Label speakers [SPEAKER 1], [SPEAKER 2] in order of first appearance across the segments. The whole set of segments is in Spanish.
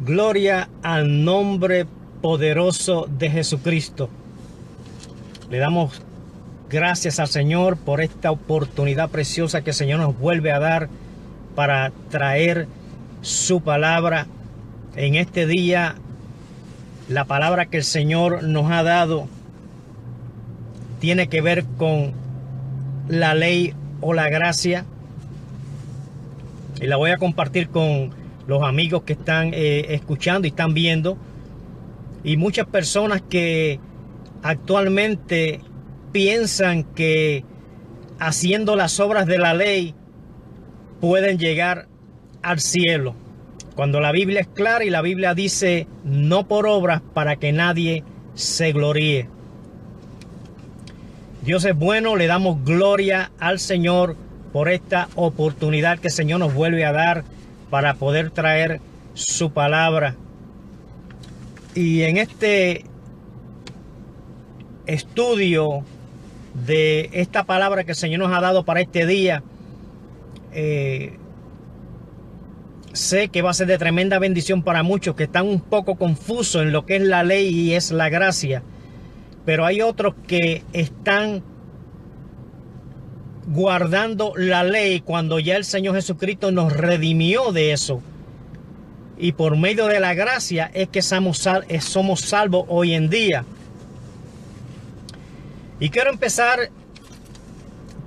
[SPEAKER 1] Gloria al nombre poderoso de Jesucristo. Le damos gracias al Señor por esta oportunidad preciosa que el Señor nos vuelve a dar para traer su palabra. En este día, la palabra que el Señor nos ha dado tiene que ver con la ley o la gracia. Y la voy a compartir con los amigos que están escuchando y están viendo. Y muchas personas que actualmente piensan que haciendo las obras de la ley pueden llegar al cielo. Cuando la Biblia es clara y la Biblia dice no por obras para que nadie se gloríe. Dios es bueno, le damos gloria al Señor por esta oportunidad que el Señor nos vuelve a dar para poder traer su palabra. Y en este estudio de esta palabra que el Señor nos ha dado para este día, sé que va a ser de tremenda bendición para muchos que están un poco confusos en lo que es la ley y es la gracia. Pero hay otros que están guardando la ley cuando ya el Señor Jesucristo nos redimió de eso. Y por medio de la gracia es que somos salvos hoy en día. Y quiero empezar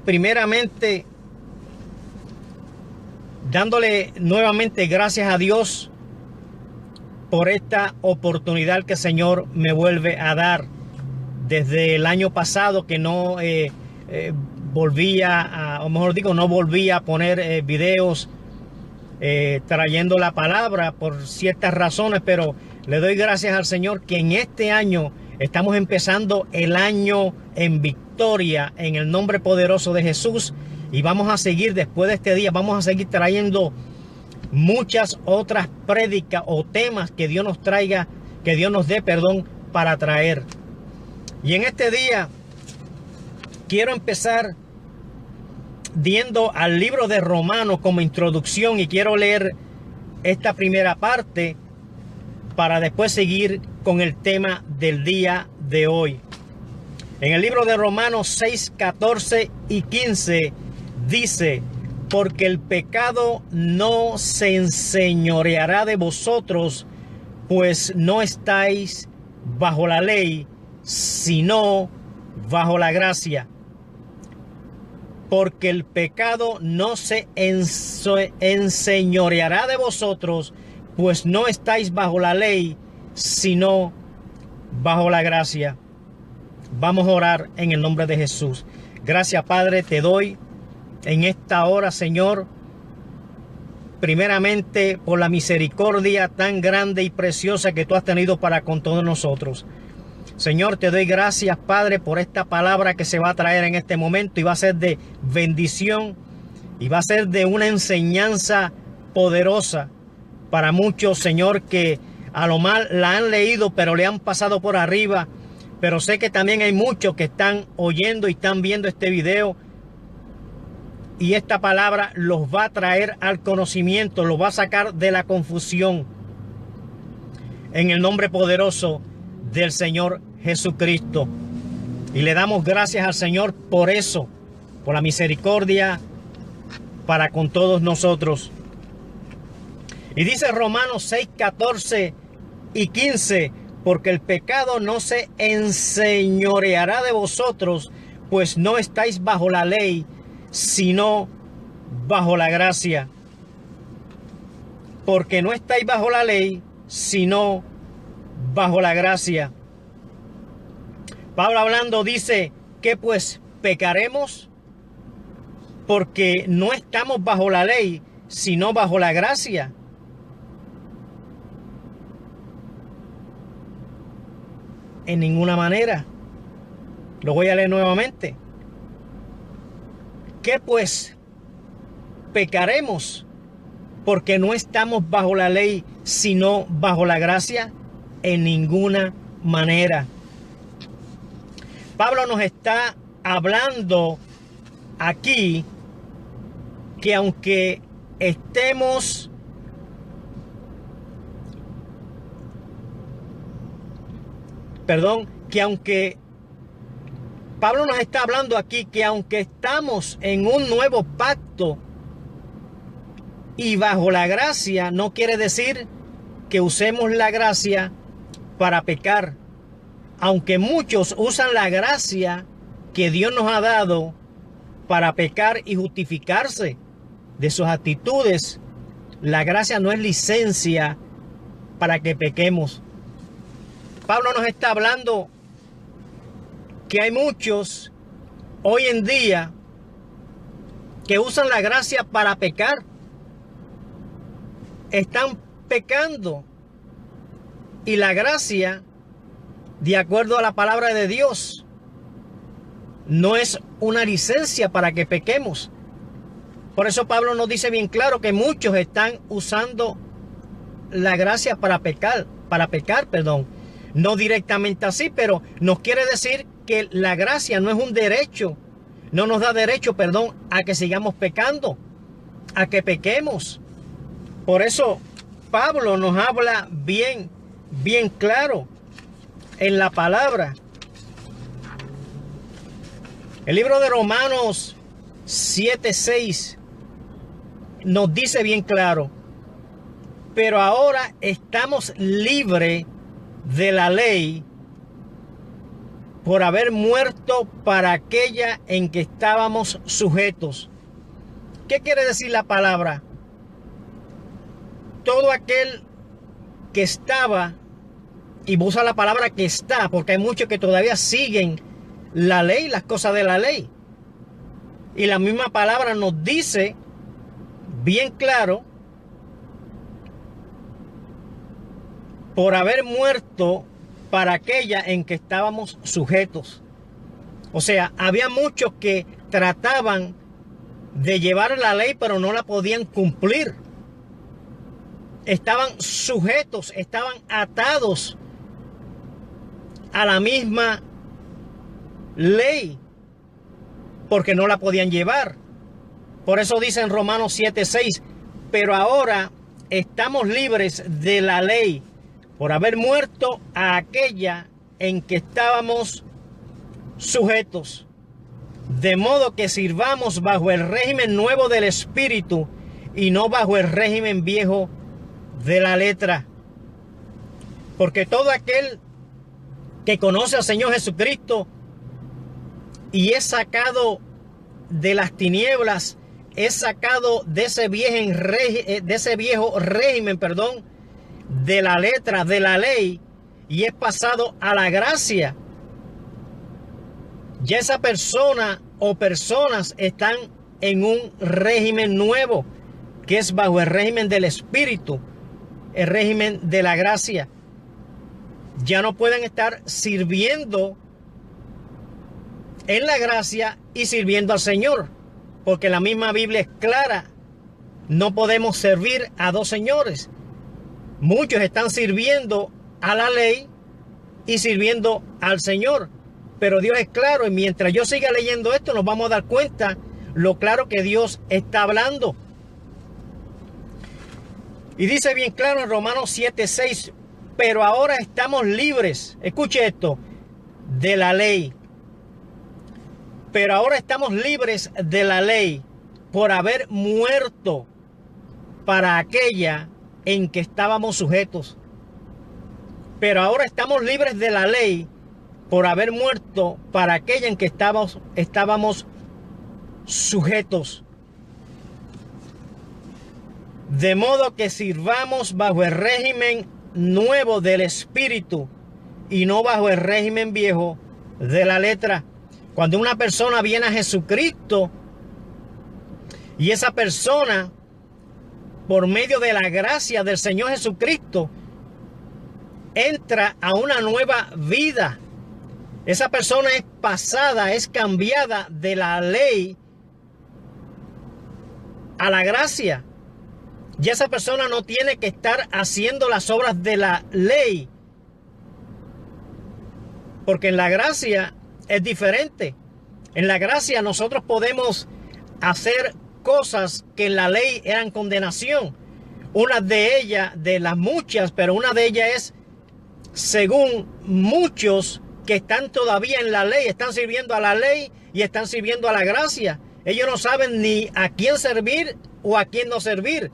[SPEAKER 1] primeramente dándole nuevamente gracias a Dios por esta oportunidad que el Señor me vuelve a dar. Desde el año pasado que no volvía a poner videos trayendo la palabra por ciertas razones, pero le doy gracias al Señor que en este año estamos empezando el año en victoria en el nombre poderoso de Jesús, y vamos a seguir después de este día, vamos a seguir trayendo muchas otras prédicas o temas que Dios nos traiga, que Dios nos dé, para traer. Y en este día quiero empezar yendo al libro de Romanos como introducción, y quiero leer esta primera parte para después seguir con el tema del día de hoy. En el libro de Romanos 6, 14 y 15 dice: porque el pecado no se enseñoreará de vosotros, pues no estáis bajo la ley, sino bajo la gracia. Porque el pecado no se enseñoreará de vosotros, pues no estáis bajo la ley, sino bajo la gracia. Vamos a orar en el nombre de Jesús. Gracias, Padre, te doy en esta hora, Señor, primeramente por la misericordia tan grande y preciosa que tú has tenido para con todos nosotros. Señor, te doy gracias, Padre, por esta palabra que se va a traer en este momento, y va a ser de bendición y va a ser de una enseñanza poderosa para muchos, Señor, que a lo mal la han leído pero le han pasado por arriba. Pero sé que también hay muchos que están oyendo y están viendo este video, y esta palabra los va a traer al conocimiento, los va a sacar de la confusión en el nombre poderoso del Señor Jesucristo. Y le damos gracias al Señor por eso, por la misericordia para con todos nosotros. Y dice Romanos 6, 14 y 15: porque el pecado no se enseñoreará de vosotros, pues no estáis bajo la ley, sino bajo la gracia. Porque no estáis bajo la ley, sino bajo la gracia. Pablo hablando dice: que pues pecaremos, porque no estamos bajo la ley, sino bajo la gracia. En ninguna manera. Lo voy a leer nuevamente. ¿Qué pues? ¿Pecaremos porque no estamos bajo la ley, sino bajo la gracia? En ninguna manera. Pablo nos está hablando aquí que aunque estemos que aunque Pablo nos está hablando aquí, que aunque estamos en un nuevo pacto y bajo la gracia, no quiere decir que usemos la gracia para pecar. Aunque muchos usan la gracia que Dios nos ha dado para pecar y justificarse de sus actitudes, la gracia no es licencia para que pequemos. Pablo nos está hablando que hay muchos hoy en día que usan la gracia para pecar. Están pecando. Y la gracia, de acuerdo a la palabra de Dios, no es una licencia para que pequemos. Por eso Pablo nos dice bien claro que muchos están usando la gracia para pecar, No directamente así, pero nos quiere decir que la gracia no es un derecho, no nos da derecho, a que sigamos pecando, a que pequemos. Por eso Pablo nos habla bien claro en la palabra. El libro de Romanos 7:6 nos dice bien claro: pero ahora estamos libres de la ley por haber muerto para aquella en que estábamos sujetos. ¿Qué quiere decir la palabra? Todo aquel que estaba, y usa la palabra que está, porque hay muchos que todavía siguen la ley, las cosas de la ley. Y la misma palabra nos dice bien claro: por haber muerto para aquella en que estábamos sujetos. O sea, había muchos que trataban de llevar la ley, pero no la podían cumplir. Estaban sujetos, estaban atados a la misma ley, porque no la podían llevar. Por eso dice en Romanos 7:6: pero ahora estamos libres de la ley por haber muerto a aquella en que estábamos sujetos, de modo que sirvamos bajo el régimen nuevo del Espíritu y no bajo el régimen viejo de la letra. Porque todo aquel que conoce al Señor Jesucristo y es sacado de las tinieblas, es sacado de ese viejo régimen, de la letra, de la ley, y es pasado a la gracia. Ya esa persona o personas están en un régimen nuevo, que es bajo el régimen del Espíritu, el régimen de la gracia. Ya no pueden estar sirviendo en la gracia y sirviendo al Señor, porque la misma Biblia es clara: no podemos servir a dos señores. Muchos están sirviendo a la ley y sirviendo al Señor, pero Dios es claro, y mientras yo siga leyendo esto nos vamos a dar cuenta lo claro que Dios está hablando. Y dice bien claro en Romanos 7:6: pero ahora estamos libres, escuche esto, de la ley. Pero ahora estamos libres de la ley por haber muerto para aquella en que estábamos sujetos. Pero ahora estamos libres de la ley por haber muerto para aquella en que estábamos sujetos. De modo que sirvamos bajo el régimen nuevo del Espíritu y no bajo el régimen viejo de la letra. Cuando una persona viene a Jesucristo y esa persona, por medio de la gracia del Señor Jesucristo, entra a una nueva vida, esa persona es pasada, es cambiada de la ley a la gracia. Y esa persona no tiene que estar haciendo las obras de la ley, porque en la gracia es diferente. En la gracia nosotros podemos hacer cosas que en la ley eran condenación. Una de ellas, de las muchas, pero una de ellas es según muchos que están todavía en la ley, están sirviendo a la ley y están sirviendo a la gracia. Ellos no saben ni a quién servir o a quién no servir,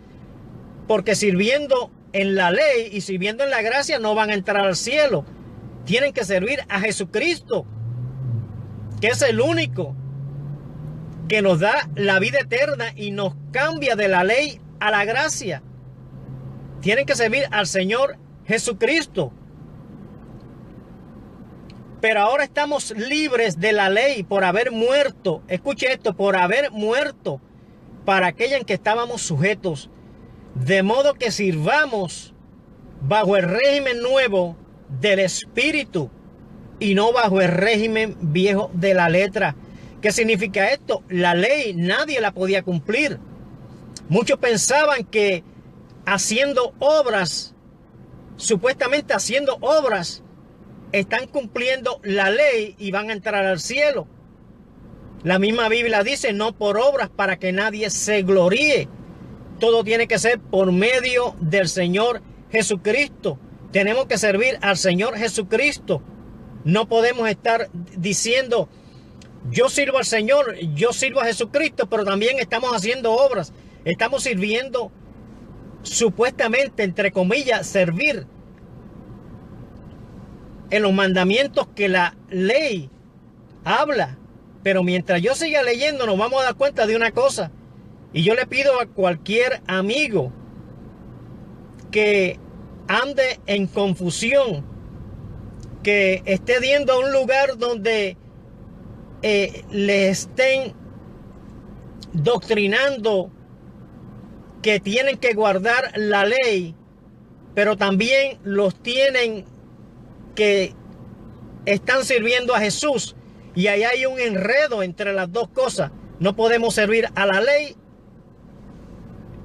[SPEAKER 1] porque sirviendo en la ley y sirviendo en la gracia no van a entrar al cielo. Tienen que servir a Jesucristo, que es el único que nos da la vida eterna y nos cambia de la ley a la gracia. Tienen que servir al Señor Jesucristo. Pero ahora estamos libres de la ley por haber muerto. Escuche esto, por haber muerto para aquella en que estábamos sujetos. De modo que sirvamos bajo el régimen nuevo del Espíritu y no bajo el régimen viejo de la letra. ¿Qué significa esto? La ley nadie la podía cumplir. Muchos pensaban que haciendo obras, supuestamente haciendo obras, están cumpliendo la ley y van a entrar al cielo. La misma Biblia dice, no por obras para que nadie se gloríe. Todo tiene que ser por medio del Señor Jesucristo. Tenemos que servir al Señor Jesucristo. No podemos estar diciendo, yo sirvo al Señor, yo sirvo a Jesucristo, pero también estamos haciendo obras. Estamos sirviendo, supuestamente, entre comillas, servir en los mandamientos que la ley habla. Pero mientras yo siga leyendo, nos vamos a dar cuenta de una cosa. Y yo le pido a cualquier amigo que ande en confusión, que esté yendo a un lugar donde le estén doctrinando que tienen que guardar la ley, pero también los tienen que están sirviendo a Jesús, y ahí hay un enredo entre las dos cosas. No podemos servir a la ley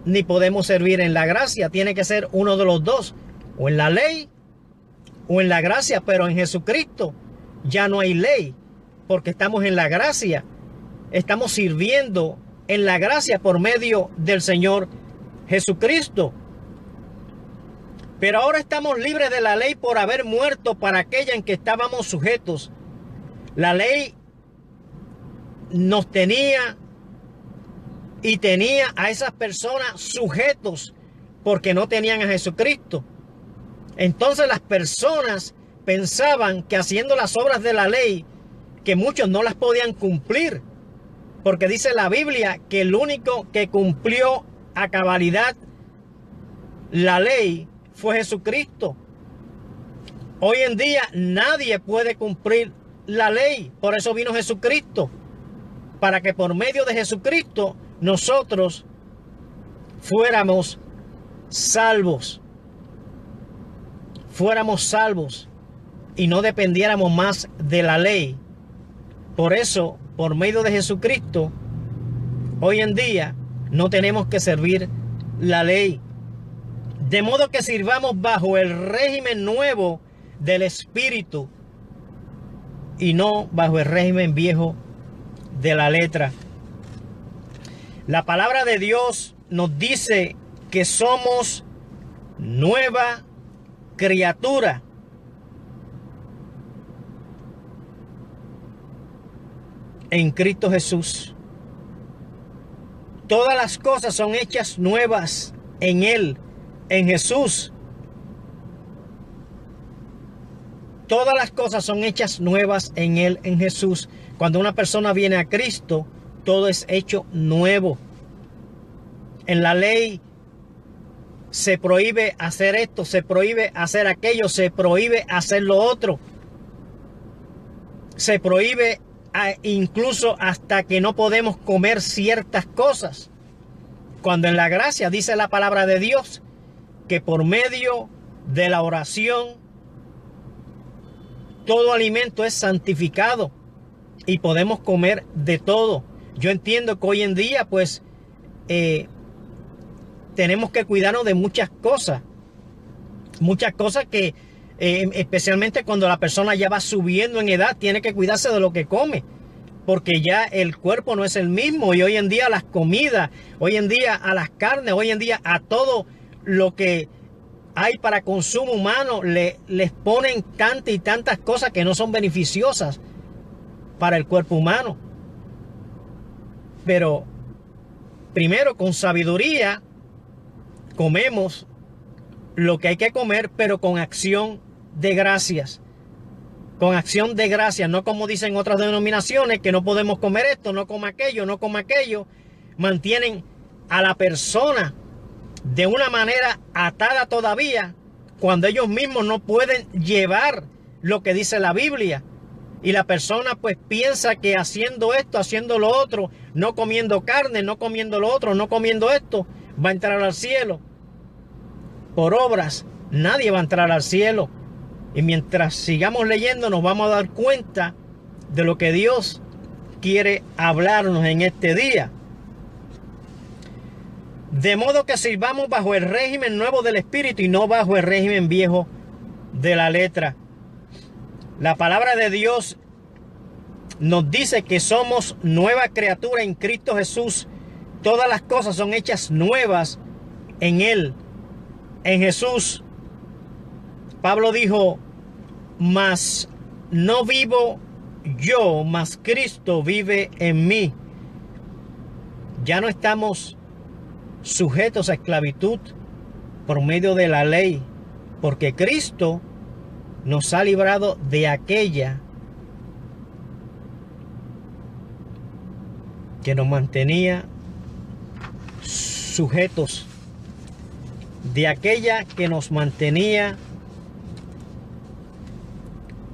[SPEAKER 1] ni podemos servir en la gracia. Tiene que ser uno de los dos, o en la ley o en la gracia. Pero en Jesucristo ya no hay ley, porque estamos en la gracia. Estamos sirviendo en la gracia por medio del Señor Jesucristo. Pero ahora estamos libres de la ley por haber muerto para aquella en que estábamos sujetos. La ley nos tenía y tenía a esas personas sujetos porque no tenían a Jesucristo. Entonces las personas pensaban que haciendo las obras de la ley, que muchos no las podían cumplir, porque dice la Biblia que el único que cumplió a cabalidad la ley fue Jesucristo. Hoy en día nadie puede cumplir la ley, por eso vino Jesucristo, para que por medio de Jesucristo nosotros fuéramos salvos. Fuéramos salvos y no dependiéramos más de la ley. Por eso, por medio de Jesucristo, hoy en día no tenemos que servir la ley. De modo que sirvamos bajo el régimen nuevo del Espíritu y no bajo el régimen viejo de la letra. La palabra de Dios nos dice que somos nueva criatura. En Cristo Jesús. Todas las cosas son hechas nuevas en Él, en Jesús. Todas las cosas son hechas nuevas en Él, en Jesús. Cuando una persona viene a Cristo, todo es hecho nuevo. En la ley se prohíbe hacer esto, se prohíbe hacer aquello, se prohíbe hacer lo otro. Se prohíbe incluso hasta que no podemos comer ciertas cosas. Cuando en la gracia dice la palabra de Dios que por medio de la oración todo alimento es santificado y podemos comer de todo. Yo entiendo que hoy en día pues tenemos que cuidarnos de muchas cosas que especialmente cuando la persona ya va subiendo en edad, tiene que cuidarse de lo que come, porque ya el cuerpo no es el mismo. Y hoy en día las comidas, hoy en día a las carnes, hoy en día a todo lo que hay para consumo humano, les ponen tantas y tantas cosas que no son beneficiosas para el cuerpo humano. Pero primero, con sabiduría, comemos lo que hay que comer, pero con acción de gracias. Con acción de gracias, no como dicen otras denominaciones, que no podemos comer esto, no coma aquello, no coma aquello. Mantienen a la persona de una manera atada todavía, cuando ellos mismos no pueden llevar lo que dice la Biblia. Y la persona pues piensa que haciendo esto, haciendo lo otro, no comiendo carne, no comiendo lo otro, no comiendo esto, va a entrar al cielo. Por obras, nadie va a entrar al cielo. Y mientras sigamos leyendo, nos vamos a dar cuenta de lo que Dios quiere hablarnos en este día. De modo que sirvamos bajo el régimen nuevo del Espíritu y no bajo el régimen viejo de la letra. La palabra de Dios nos dice que somos nueva criatura en Cristo Jesús. Todas las cosas son hechas nuevas en Él, en Jesús. Pablo dijo, mas no vivo yo, mas Cristo vive en mí. Ya no estamos sujetos a esclavitud por medio de la ley, porque Cristo nos ha librado de aquella que nos mantenía sujetos, de aquella que nos mantenía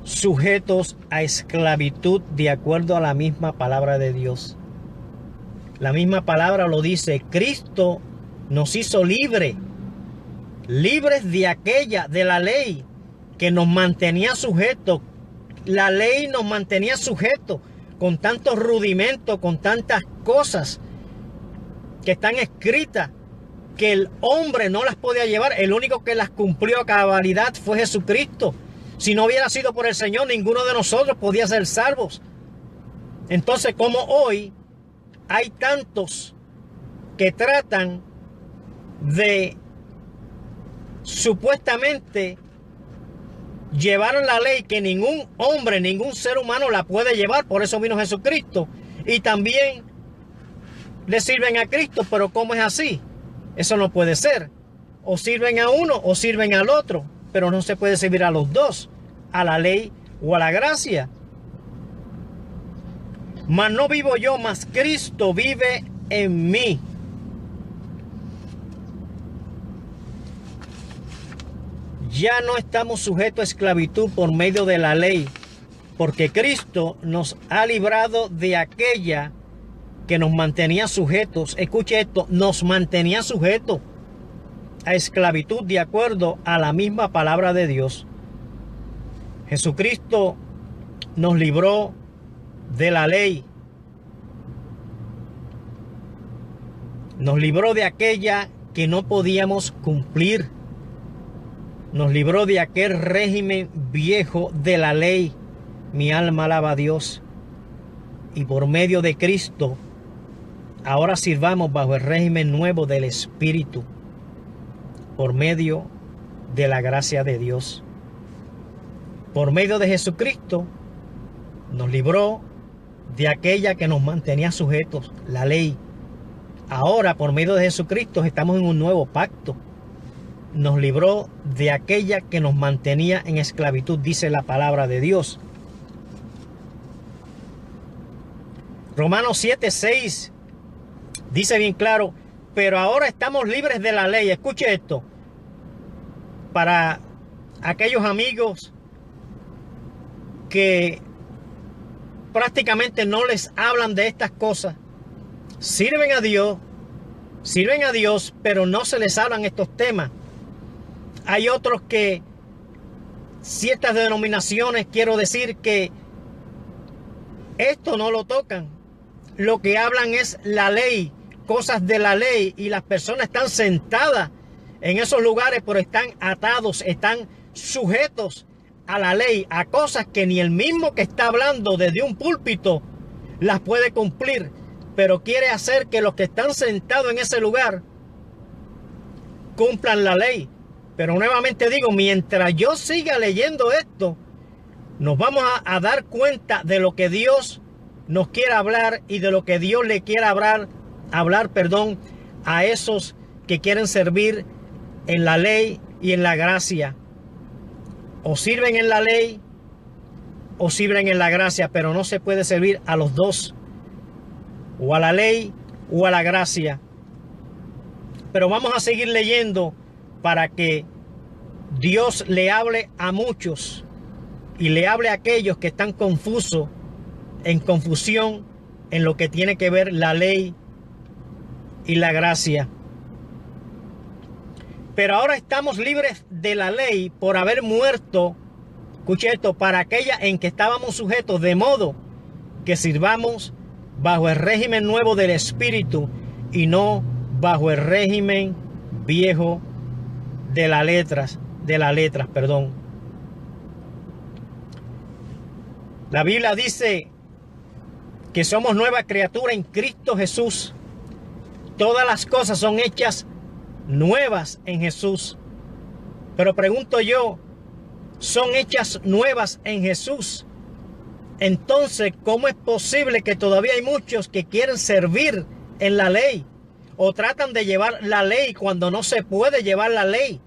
[SPEAKER 1] sujetos a esclavitud, de acuerdo a la misma palabra de Dios. La misma palabra lo dice, Cristo nos hizo libres de aquella, de la ley que nos mantenía sujetos. La ley nos mantenía sujetos con tantos rudimentos, con tantas cosas que están escritas que el hombre no las podía llevar. El único que las cumplió a cabalidad fue Jesucristo. Si no hubiera sido por el Señor, ninguno de nosotros podía ser salvos. Entonces, como hoy hay tantos que tratan de supuestamente llevar la ley que ningún hombre, ningún ser humano la puede llevar, por eso vino Jesucristo, y también le sirven a Cristo, pero ¿cómo es así? Eso no puede ser. O sirven a uno o sirven al otro, pero no se puede servir a los dos, a la ley o a la gracia. Mas no vivo yo, mas Cristo vive en mí. Ya no estamos sujetos a esclavitud por medio de la ley, porque Cristo nos ha librado de aquella que nos mantenía sujetos. Escuche esto, nos mantenía sujetos a esclavitud de acuerdo a la misma palabra de Dios. Jesucristo nos libró de la ley. Nos libró de aquella que no podíamos cumplir. Nos libró de aquel régimen viejo de la ley. Mi alma alaba a Dios. Y por medio de Cristo, ahora sirvamos bajo el régimen nuevo del Espíritu. Por medio de la gracia de Dios. Por medio de Jesucristo, nos libró de aquella que nos mantenía sujetos, la ley. Ahora, por medio de Jesucristo, estamos en un nuevo pacto. Nos libró de aquella que nos mantenía en esclavitud, dice la palabra de Dios. Romanos 7:6 dice bien claro, pero ahora estamos libres de la ley. Escuche esto. Para aquellos amigos que prácticamente no les hablan de estas cosas, sirven a Dios, pero no se les hablan estos temas. Hay otros que, ciertas denominaciones, quiero decir que esto no lo tocan. Lo que hablan es la ley, cosas de la ley, y las personas están sentadas en esos lugares, pero están atados, están sujetos a la ley, a cosas que ni el mismo que está hablando desde un púlpito las puede cumplir, pero quiere hacer que los que están sentados en ese lugar cumplan la ley. Pero nuevamente digo, mientras yo siga leyendo esto, nos vamos a dar cuenta de lo que Dios nos quiere hablar y de lo que Dios le quiere hablar, a esos que quieren servir en la ley y en la gracia. O sirven en la ley o sirven en la gracia, pero no se puede servir a los dos, o a la ley o a la gracia. Pero vamos a seguir leyendo para que Dios le hable a muchos y le hable a aquellos que están confusos, en confusión en lo que tiene que ver la ley y la gracia. Pero ahora estamos libres de la ley por haber muerto, escuche esto, para aquella en que estábamos sujetos, de modo que sirvamos bajo el régimen nuevo del Espíritu y no bajo el régimen viejo de las letras. La Biblia dice que somos nueva criatura en Cristo Jesús. Todas las cosas son hechas nuevas en Jesús. Pero pregunto yo, ¿son hechas nuevas en Jesús? Entonces, ¿cómo es posible que todavía hay muchos que quieren servir en la ley o tratan de llevar la ley cuando no se puede llevar la ley?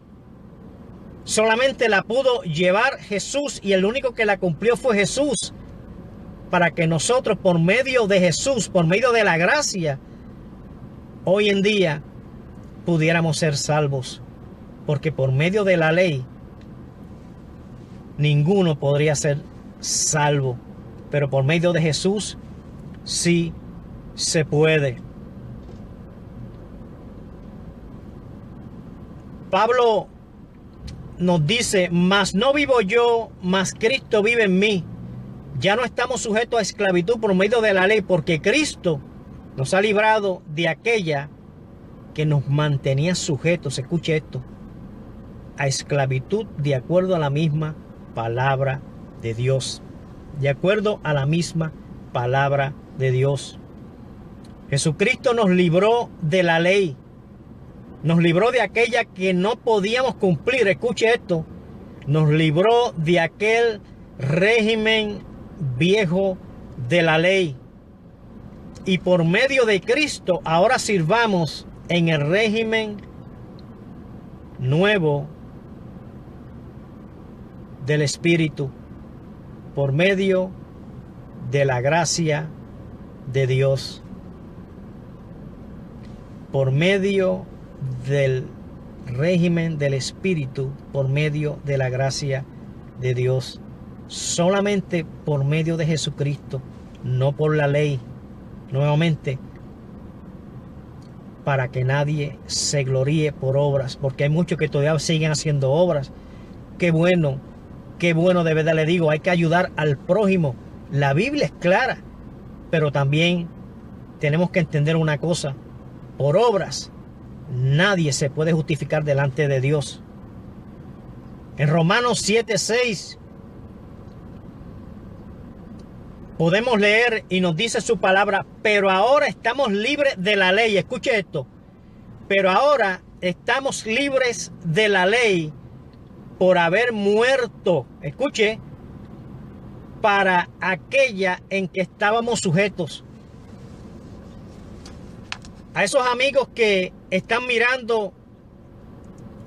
[SPEAKER 1] Solamente la pudo llevar Jesús y el único que la cumplió fue Jesús, para que nosotros, por medio de Jesús, por medio de la gracia, hoy en día pudiéramos ser salvos. Porque por medio de la ley ninguno podría ser salvo, pero por medio de Jesús sí se puede. Pablo nos dice: mas no vivo yo, mas Cristo vive en mí. Ya no estamos sujetos a esclavitud por medio de la ley, porque Cristo nos ha librado de aquella que nos mantenía sujetos, escuche esto, a esclavitud de acuerdo a la misma palabra de Dios. De acuerdo a la misma palabra de Dios. Jesucristo nos libró de la ley. Nos libró de aquella que no podíamos cumplir. Escuche esto. Nos libró de aquel régimen viejo de la ley. Y por medio de Cristo ahora sirvamos en el régimen nuevo del Espíritu, por medio de la gracia de Dios, por medio del régimen del Espíritu, por medio de la gracia de Dios, solamente por medio de Jesucristo, no por la ley. Nuevamente, para que nadie se gloríe por obras, porque hay muchos que todavía siguen haciendo obras. Qué bueno, de verdad le digo, hay que ayudar al prójimo. La Biblia es clara, pero también tenemos que entender una cosa: por obras nadie se puede justificar delante de Dios. En Romanos 7:6 podemos leer y nos dice su palabra: pero ahora estamos libres de la ley. Escuche esto. Pero ahora estamos libres de la ley por haber muerto, escuche, para aquella en que estábamos sujetos. A esos amigos que están mirando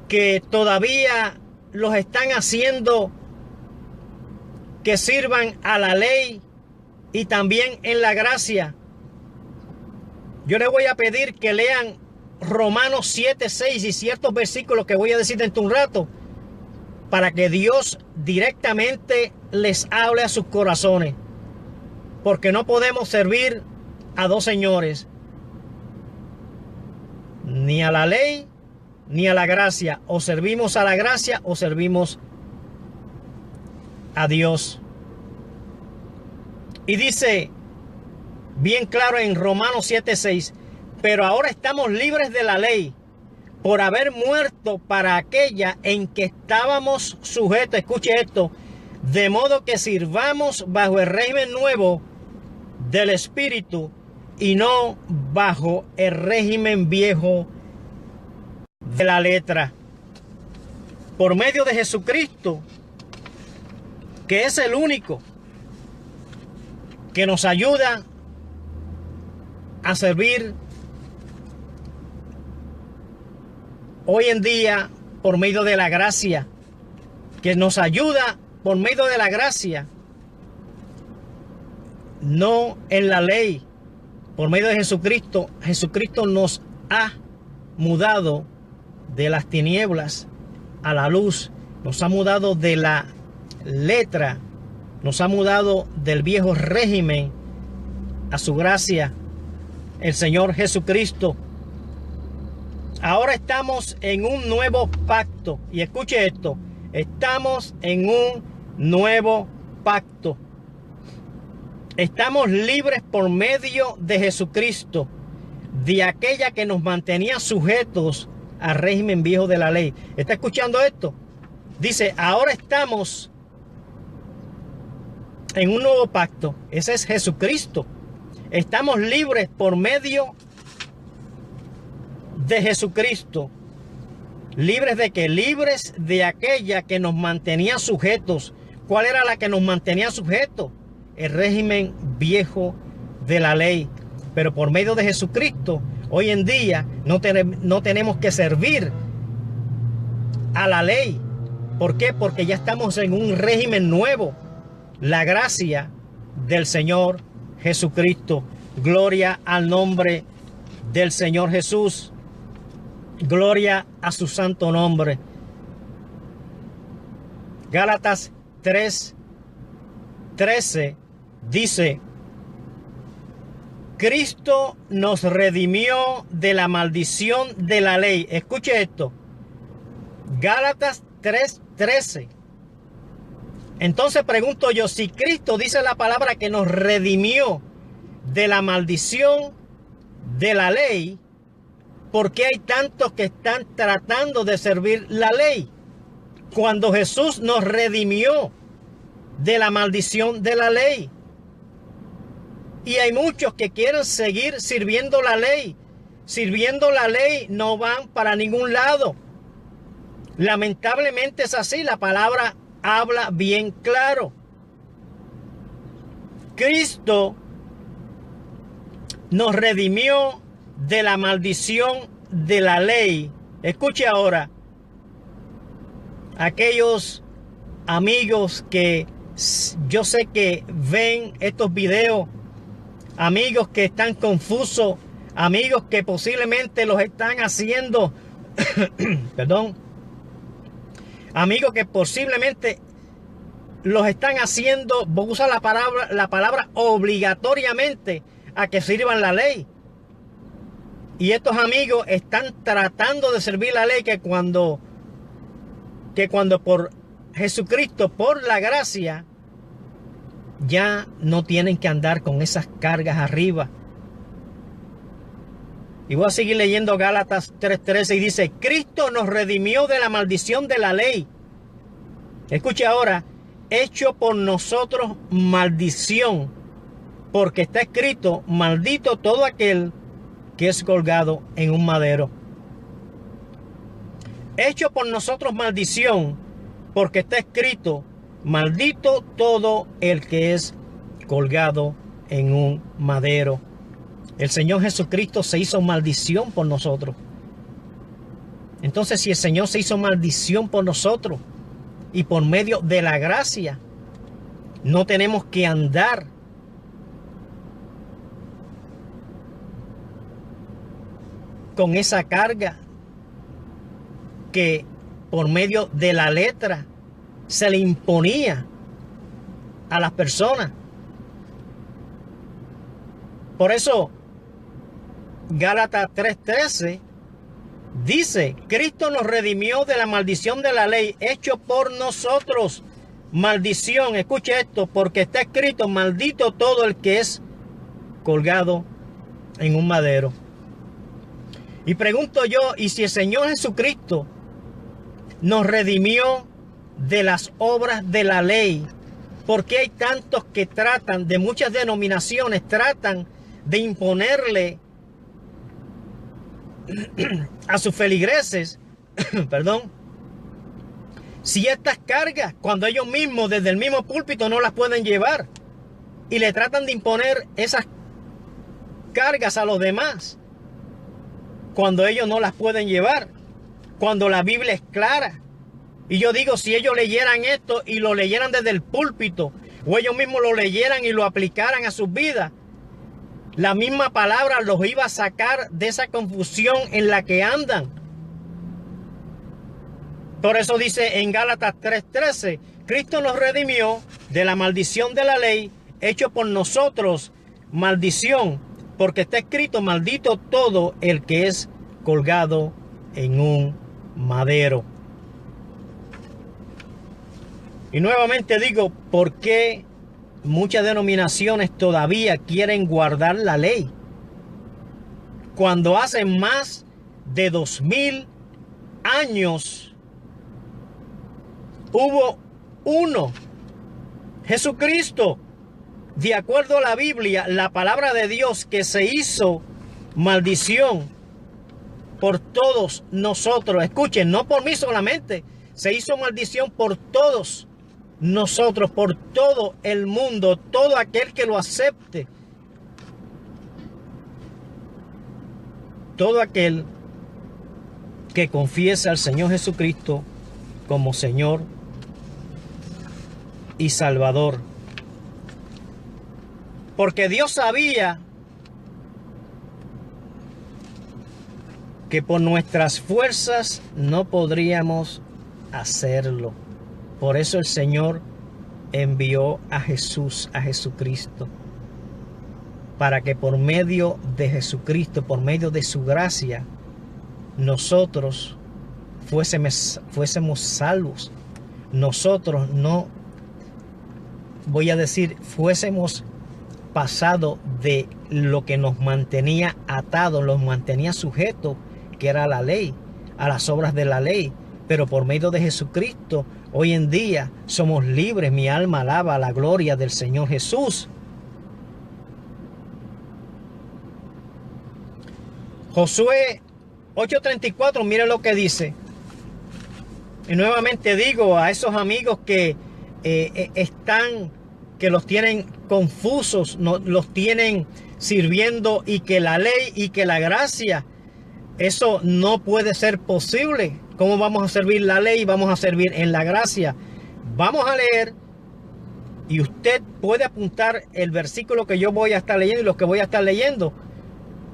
[SPEAKER 1] que todavía los están haciendo que sirvan a la ley y también en la gracia, yo les voy a pedir que lean Romanos 7:6 y ciertos versículos que voy a decir dentro de un rato, para que Dios directamente les hable a sus corazones. Porque no podemos servir a dos señores, ni a la ley ni a la gracia. O servimos a la gracia o servimos a Dios. Y dice bien claro en Romanos 7:6: pero ahora estamos libres de la ley por haber muerto para aquella en que estábamos sujetos. Escuche esto: de modo que sirvamos bajo el régimen nuevo del Espíritu y no bajo el régimen viejo de la letra. por medio de Jesucristo, que es el único que nos ayuda a servir hoy en día por medio de la gracia, que nos ayuda por medio de la gracia, no en la ley, por medio de Jesucristo. Jesucristo nos ha mudado de las tinieblas a la luz, nos ha mudado de la letra, nos ha mudado del viejo régimen a su gracia, el Señor Jesucristo. Ahora estamos en un nuevo pacto, y escuche esto, estamos en un nuevo pacto. Estamos libres por medio de Jesucristo de aquella que nos mantenía sujetos al régimen viejo de la ley. ¿Está escuchando esto? Dice, ahora estamos en un nuevo pacto. Ese es Jesucristo. Estamos libres por medio de Jesucristo. ¿Libres de qué? Libres de aquella que nos mantenía sujetos. ¿Cuál era la que nos mantenía sujetos? El régimen viejo de la ley. Pero por medio de Jesucristo, hoy en día no tenemos que servir a la ley. ¿Por qué? Porque ya estamos en un régimen nuevo. La gracia del Señor Jesucristo. Gloria al nombre del Señor Jesús. Gloria a su santo nombre. Gálatas 3:13 dice: Cristo nos redimió de la maldición de la ley. Escuche esto. Gálatas 3:13. Entonces pregunto yo, si Cristo dice la palabra que nos redimió de la maldición de la ley, ¿por qué hay tantos que están tratando de servir la ley? Cuando Jesús nos redimió de la maldición de la ley. Y hay muchos que quieren seguir sirviendo la ley. Sirviendo la ley no van para ningún lado. Lamentablemente es así, la palabra habla bien claro. Cristo nos redimió de la maldición de la ley. Escuche ahora, aquellos amigos que yo sé que ven estos videos, amigos que están confusos, amigos que posiblemente los están haciendo, perdón, amigos que posiblemente los están haciendo, voy a usar la palabra obligatoriamente a que sirvan la ley. Y estos amigos están tratando de servir la ley que cuando por Jesucristo, por la gracia, ya no tienen que andar con esas cargas arriba. Y voy a seguir leyendo Gálatas 3:13 y dice: Cristo nos redimió de la maldición de la ley. Escuche ahora, hecho por nosotros maldición, porque está escrito: maldito todo aquel que es colgado en un madero. Hecho por nosotros maldición, porque está escrito: maldito todo el que es colgado en un madero. El Señor Jesucristo se hizo maldición por nosotros. Entonces, si el Señor se hizo maldición por nosotros y por medio de la gracia, no tenemos que andar con esa carga que por medio de la letra se le imponía a las personas. Por eso Gálatas 3:13 dice: Cristo nos redimió de la maldición de la ley, hecho por nosotros maldición. Escuche esto, porque está escrito: maldito todo el que es colgado en un madero. Y pregunto yo, ¿y si el Señor Jesucristo nos redimió de las obras de la ley, por qué hay tantos que tratan, de muchas denominaciones, tratan de imponerle a sus feligreses, perdón, Si estas cargas, cuando ellos mismos desde el mismo púlpito no las pueden llevar y le tratan de imponer esas cargas a los demás, cuando ellos no las pueden llevar, cuando la Biblia es clara. Y yo digo, si ellos leyeran esto y lo leyeran desde el púlpito, o ellos mismos lo leyeran y lo aplicaran a sus vidas, la misma palabra los iba a sacar de esa confusión en la que andan. Por eso dice en Gálatas 3:13, Cristo nos redimió de la maldición de la ley, hecho por nosotros maldición, porque está escrito, maldito todo el que es colgado en un madero. Y nuevamente digo, ¿por qué muchas denominaciones todavía quieren guardar la ley? Cuando hace más de 2000 años hubo uno, Jesucristo, de acuerdo a la Biblia, la palabra de Dios, que se hizo maldición por todos nosotros. Escuchen, no por mí solamente, se hizo maldición por todos nosotros, por todo el mundo, todo aquel que lo acepte, todo aquel que confiese al Señor Jesucristo como Señor y Salvador. Porque Dios sabía que por nuestras fuerzas no podríamos hacerlo. Por eso el Señor envió a Jesús, a Jesucristo, para que por medio de Jesucristo, por medio de su gracia, nosotros fuésemos salvos. Nosotros no, voy a decir, fuésemos pasado de lo que nos mantenía atados, nos mantenía sujetos, que era la ley, a las obras de la ley. Pero por medio de Jesucristo, hoy en día somos libres. Mi alma alaba la gloria del Señor Jesús. Josué 8:34, mire lo que dice. Y nuevamente digo a esos amigos que que los tienen confusos, los tienen sirviendo, y que la ley y que la gracia, eso no puede ser posible. ¿Cómo vamos a servir la ley? Vamos a servir en la gracia. Vamos a leer, y usted puede apuntar el versículo que yo voy a estar leyendo y los que voy a estar leyendo,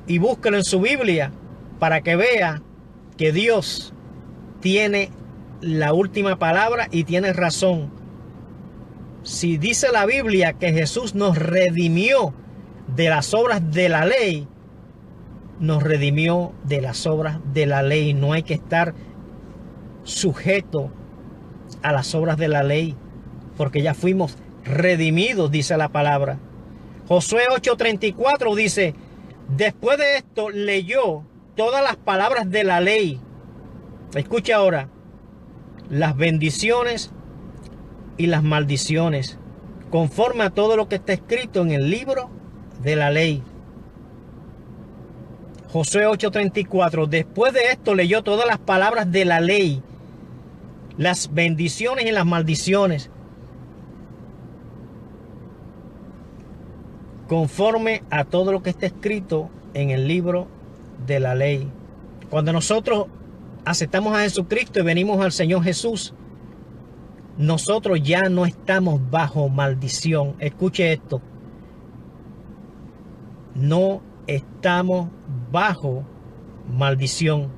[SPEAKER 1] y búsquelo en su Biblia para que vea que Dios tiene la última palabra y tiene razón. Si dice la Biblia que Jesús nos redimió de las obras de la ley, nos redimió de las obras de la ley. No hay que estar sujeto a las obras de la ley, porque ya fuimos redimidos, dice la palabra. Josué 8:34 dice, después de esto leyó todas las palabras de la ley. Escucha ahora, las bendiciones y las maldiciones, conforme a todo lo que está escrito en el libro de la ley. Josué 8:34, después de esto leyó todas las palabras de la ley, las bendiciones y las maldiciones, conforme a todo lo que está escrito en el libro de la ley. Cuando nosotros aceptamos a Jesucristo y venimos al Señor Jesús, nosotros ya no estamos bajo maldición. Escuche esto. No estamos bajo maldición.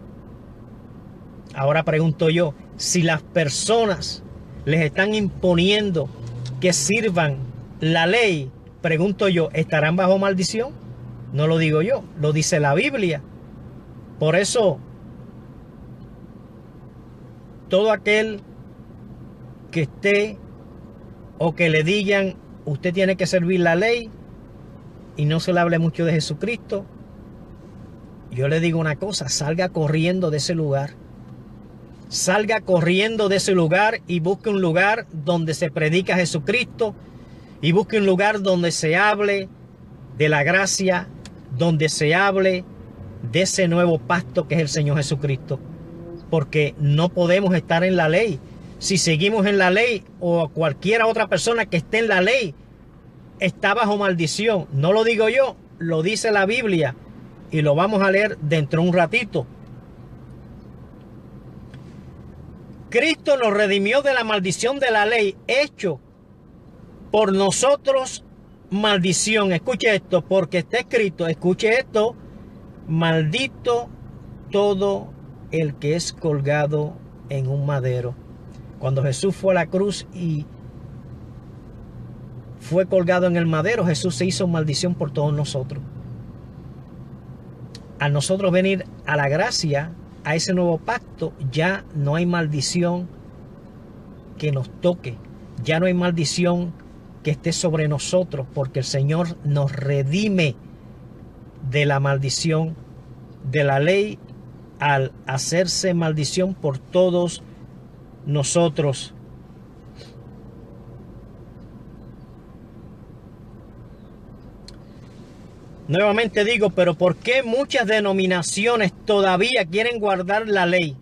[SPEAKER 1] Ahora pregunto yo, si las personas les están imponiendo que sirvan la ley, pregunto yo, ¿estarán bajo maldición? No lo digo yo, lo dice la Biblia. Por eso, todo aquel que esté o que le digan, usted tiene que servir la ley, y no se le hable mucho de Jesucristo, yo le digo una cosa, salga corriendo de ese lugar. Salga corriendo de ese lugar y busque un lugar donde se predica Jesucristo, y busque un lugar donde se hable de la gracia, donde se hable de ese nuevo pacto que es el Señor Jesucristo. Porque no podemos estar en la ley. si seguimos en la ley, o cualquier otra persona que esté en la ley está bajo maldición. No lo digo yo, lo dice la Biblia y lo vamos a leer dentro de un ratito. Cristo nos redimió de la maldición de la ley, hecho por nosotros maldición. Escuche esto, porque está escrito, escuche esto: maldito todo el que es colgado en un madero. Cuando Jesús fue a la cruz y fue colgado en el madero, Jesús se hizo maldición por todos nosotros. Al nosotros venir a la gracia, a ese nuevo pacto, ya no hay maldición que nos toque. Ya no hay maldición que esté sobre nosotros, porque el Señor nos redime de la maldición de la ley al hacerse maldición por todos nosotros. Nuevamente digo, pero ¿por qué muchas denominaciones todavía quieren guardar la ley?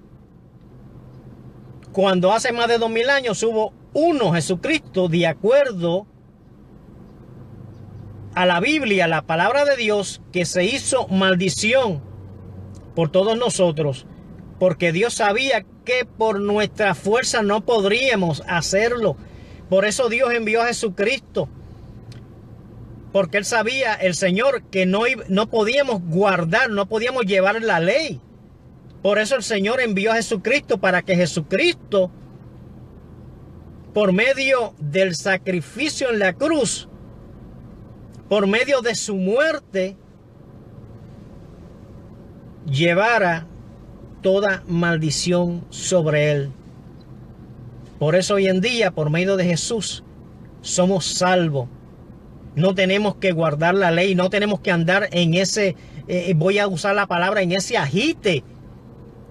[SPEAKER 1] Cuando hace más de 2000 años hubo uno, Jesucristo, de acuerdo a la Biblia, la palabra de Dios, que se hizo maldición por todos nosotros, porque Dios sabía que por nuestra fuerza no podríamos hacerlo. Por eso Dios envió a Jesucristo, porque Él sabía, el Señor, que no podíamos guardar, no podíamos llevar la ley. Por eso el Señor envió a Jesucristo, para que Jesucristo, por medio del sacrificio en la cruz, por medio de su muerte, llevara toda maldición sobre él. Por eso hoy en día, por medio de Jesús, somos salvos. No tenemos que guardar la ley, no tenemos que andar en ese, voy a usar la palabra, en ese agite.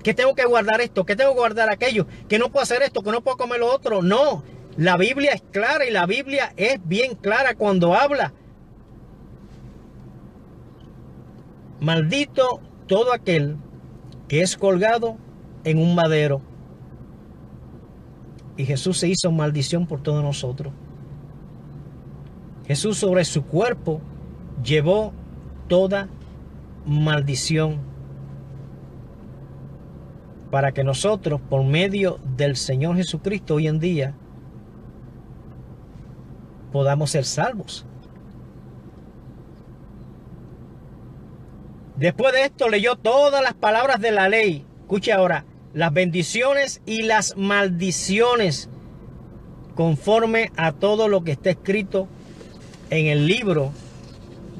[SPEAKER 1] Que tengo que guardar esto, que tengo que guardar aquello, que no puedo hacer esto, que no puedo comer lo otro. No, la Biblia es clara, y la Biblia es bien clara cuando habla. Maldito todo aquel que es colgado en un madero. Y Jesús se hizo maldición por todos nosotros. Jesús sobre su cuerpo llevó toda maldición, para que nosotros, por medio del Señor Jesucristo, hoy en día podamos ser salvos. Después de esto leyó todas las palabras de la ley. Escuche ahora, las bendiciones y las maldiciones, conforme a todo lo que está escrito en el libro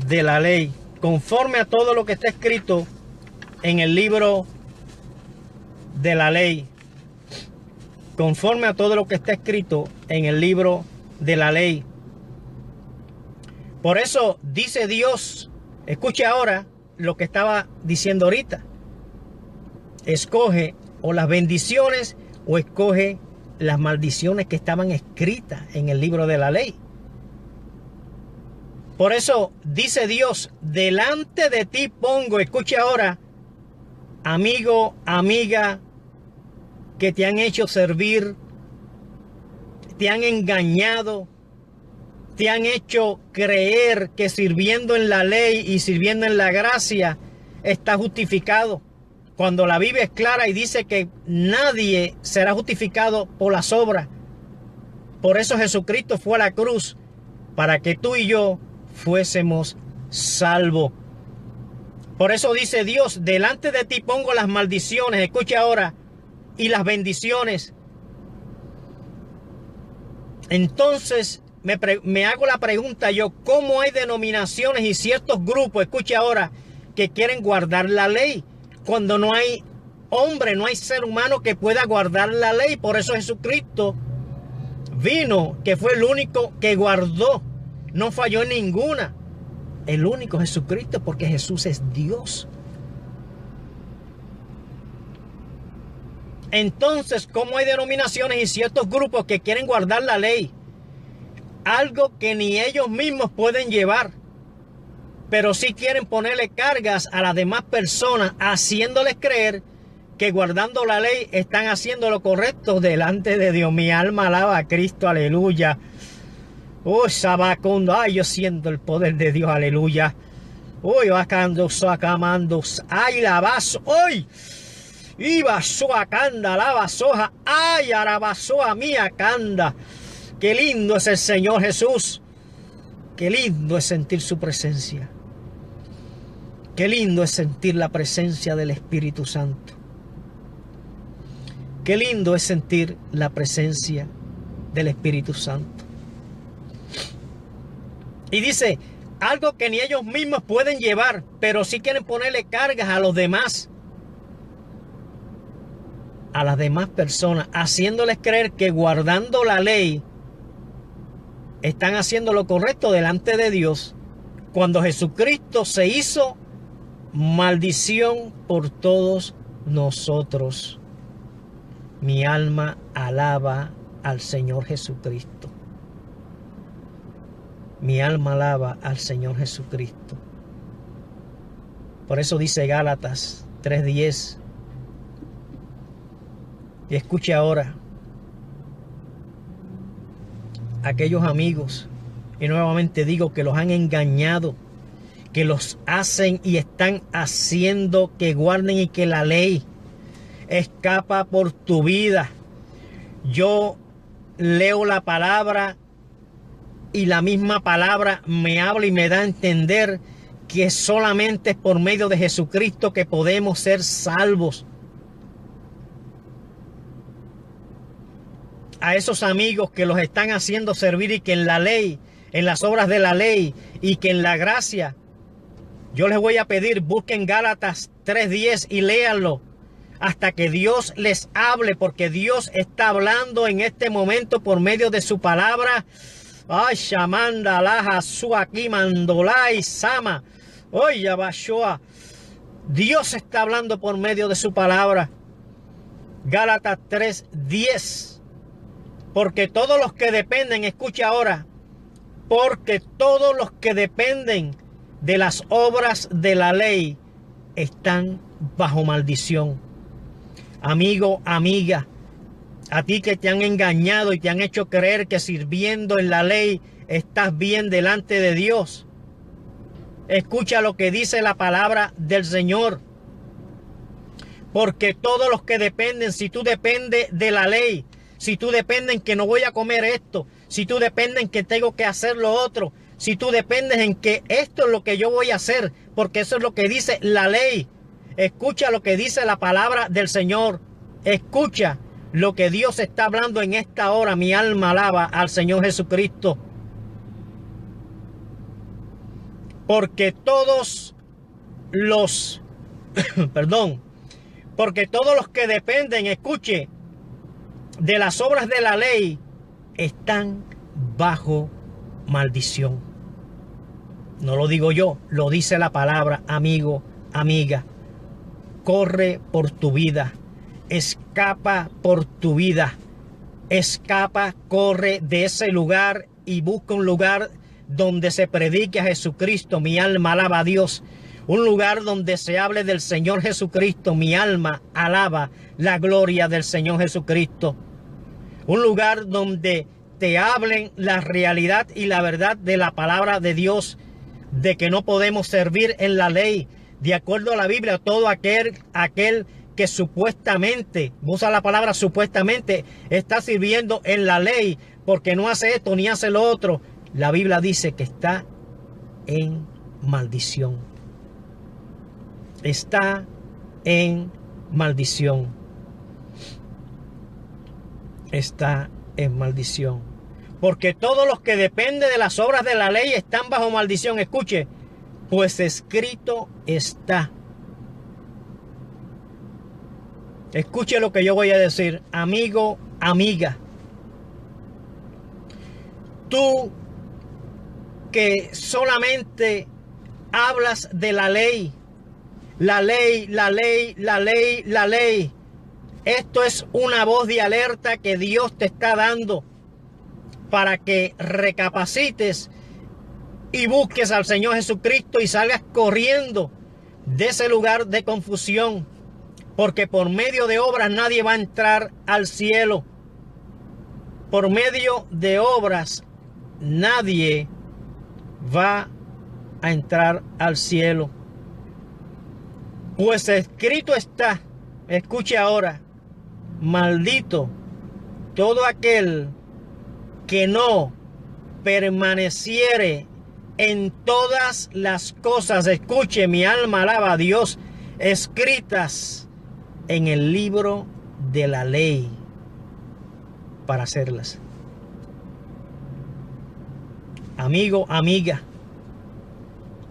[SPEAKER 1] de la ley. Conforme a todo lo que está escrito en el libro de la ley. Conforme a todo lo que está escrito en el libro de la ley. Por eso dice Dios, escuche ahora lo que estaba diciendo ahorita: escoge o las bendiciones o escoge las maldiciones que estaban escritas en el libro de la ley. Por eso dice Dios: delante de ti pongo, escuche ahora, amigo, amiga, que te han hecho servir, te han engañado, te han hecho creer que sirviendo en la ley y sirviendo en la gracia está justificado, cuando la Biblia es clara y dice que nadie será justificado por las obras. Por eso Jesucristo fue a la cruz, para que tú y yo fuésemos salvos. Por eso dice Dios: delante de ti pongo las maldiciones, escucha ahora, y las bendiciones. Entonces me hago la pregunta yo: ¿cómo hay denominaciones y ciertos grupos, escuche ahora, que quieren guardar la ley, cuando no hay hombre, no hay ser humano que pueda guardar la ley? Por eso Jesucristo vino, que fue el único que guardó, no falló en ninguna. El único Jesucristo, porque Jesús es Dios. Entonces, ¿cómo hay denominaciones y ciertos grupos que quieren guardar la ley? Algo que ni ellos mismos pueden llevar, pero sí quieren ponerle cargas a las demás personas, haciéndoles creer que guardando la ley están haciendo lo correcto delante de Dios. Mi alma alaba a Cristo, aleluya. Oh, sabacondo, ay, yo siento el poder de Dios, aleluya. Hoy bacando, sacamando, ay, la vaso, hoy. Iba soacanda, la vasoja, ay, arabasoa mía canda. Qué lindo es el Señor Jesús. Qué lindo es sentir su presencia. Qué lindo es sentir la presencia del Espíritu Santo. Qué lindo es sentir la presencia del Espíritu Santo. Y dice, algo que ni ellos mismos pueden llevar, pero sí quieren ponerle cargas a los demás. A las demás personas, haciéndoles creer que guardando la ley están haciendo lo correcto delante de Dios, cuando Jesucristo se hizo maldición por todos nosotros. Mi alma alaba al Señor Jesucristo. Mi alma alaba al Señor Jesucristo. Por eso dice Gálatas 3:10. Y escuche ahora, aquellos amigos, y nuevamente digo que los han engañado, que los hacen y están haciendo que guarden y que la ley escapa por tu vida. Yo leo la palabra y la misma palabra me habla y me da a entender que solamente es por medio de Jesucristo que podemos ser salvos. A esos amigos que los están haciendo servir y que en la ley, en las obras de la ley y que en la gracia, yo les voy a pedir, busquen Gálatas 3:10 y léanlo hasta que Dios les hable, porque Dios está hablando en este momento por medio de su palabra. Ay, Shamanda, Laja, Suaki, Mandolai, Sama, oye, Bashoa. Dios está hablando por medio de su palabra. Gálatas 3:10. Porque todos los que dependen, escucha ahora, porque todos los que dependen de las obras de la ley están bajo maldición. Amigo, amiga, a ti que te han engañado y te han hecho creer que sirviendo en la ley estás bien delante de Dios. Escucha lo que dice la palabra del Señor. Porque todos los que dependen, si tú dependes de la ley, si tú dependes en que no voy a comer esto, si tú dependes en que tengo que hacer lo otro, si tú dependes en que esto es lo que yo voy a hacer, porque eso es lo que dice la ley. Escucha lo que dice la palabra del Señor. Escucha lo que Dios está hablando en esta hora. Mi alma alaba al Señor Jesucristo. Porque todos los, porque todos los que dependen, escuche, de las obras de la ley están bajo maldición. No lo digo yo, lo dice la palabra, amigo, amiga. Corre por tu vida, escapa por tu vida, escapa, corre de ese lugar y busca un lugar donde se predique a Jesucristo. Mi alma alaba a Dios. Un lugar donde se hable del Señor Jesucristo. Mi alma alaba la gloria del Señor Jesucristo. Un lugar donde te hablen la realidad y la verdad de la palabra de Dios, de que no podemos servir en la ley. De acuerdo a la Biblia, todo aquel que supuestamente, usa la palabra supuestamente, está sirviendo en la ley porque no hace esto ni hace lo otro, la Biblia dice que está en maldición. Está en maldición. Está en maldición. Porque todos los que dependen de las obras de la ley están bajo maldición. Escuche, pues escrito está. Escuche lo que yo voy a decir, amigo, amiga. Tú que solamente hablas de la ley, la ley, la ley, la ley, la ley. Esto es una voz de alerta que Dios te está dando para que recapacites y busques al Señor Jesucristo y salgas corriendo de ese lugar de confusión. Porque por medio de obras nadie va a entrar al cielo. Por medio de obras nadie va a entrar al cielo. Pues escrito está, escuche ahora, maldito todo aquel que no permaneciere en todas las cosas, escuche, mi alma alaba a Dios, escritas en el libro de la ley para hacerlas. Amigo, amiga,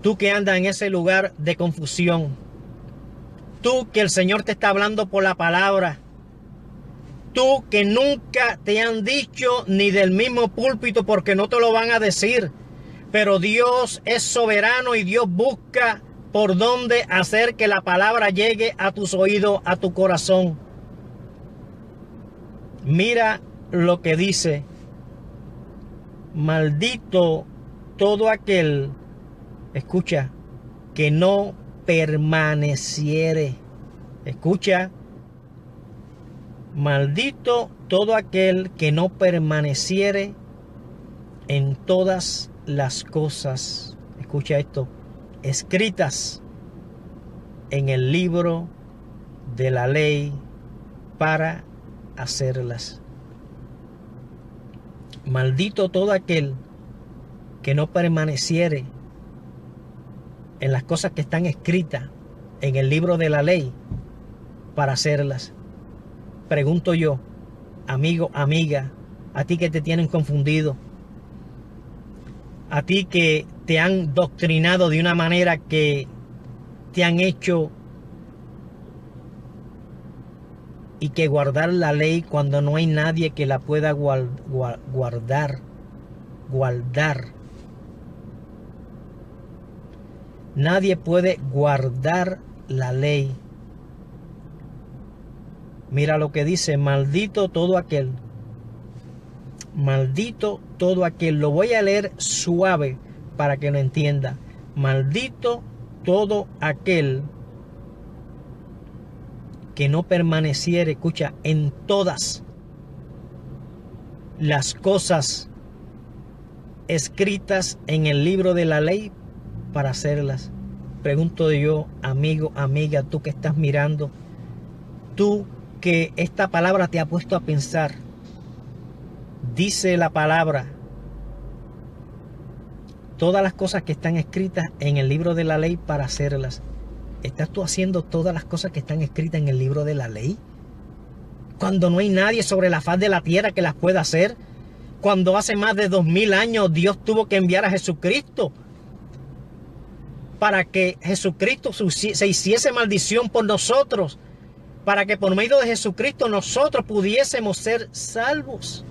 [SPEAKER 1] tú que andas en ese lugar de confusión, tú que el Señor te está hablando por la palabra, tú que nunca te han dicho ni del mismo púlpito porque no te lo van a decir, pero Dios es soberano y Dios busca por dónde hacer que la palabra llegue a tus oídos, a tu corazón. Mira lo que dice: maldito todo aquel, escucha, que no permaneciere. Escucha, maldito todo aquel que no permaneciere en todas las cosas, escucha esto, escritas en el libro de la ley para hacerlas. Maldito todo aquel que no permaneciere en las cosas que están escritas en el libro de la ley para hacerlas. Pregunto yo, amigo, amiga, a ti que te tienen confundido, a ti que te han doctrinado de una manera que te han hecho y que guardar la ley cuando no hay nadie que la pueda guardar. Nadie puede guardar la ley. Mira lo que dice: maldito todo aquel. Maldito todo aquel. Lo voy a leer suave para que lo entienda. Maldito todo aquel que no permaneciere, escucha, en todas las cosas escritas en el libro de la ley para hacerlas. Pregunto yo, amigo, amiga, tú que estás mirando, tú que esta palabra te ha puesto a pensar. Dice la palabra, todas las cosas que están escritas en el libro de la ley para hacerlas. ¿Estás tú haciendo todas las cosas que están escritas en el libro de la ley? Cuando no hay nadie sobre la faz de la tierra que las pueda hacer. Cuando hace más de 2000 años Dios tuvo que enviar a Jesucristo para que Jesucristo se hiciese maldición por nosotros, para que por medio de Jesucristo nosotros pudiésemos ser salvos.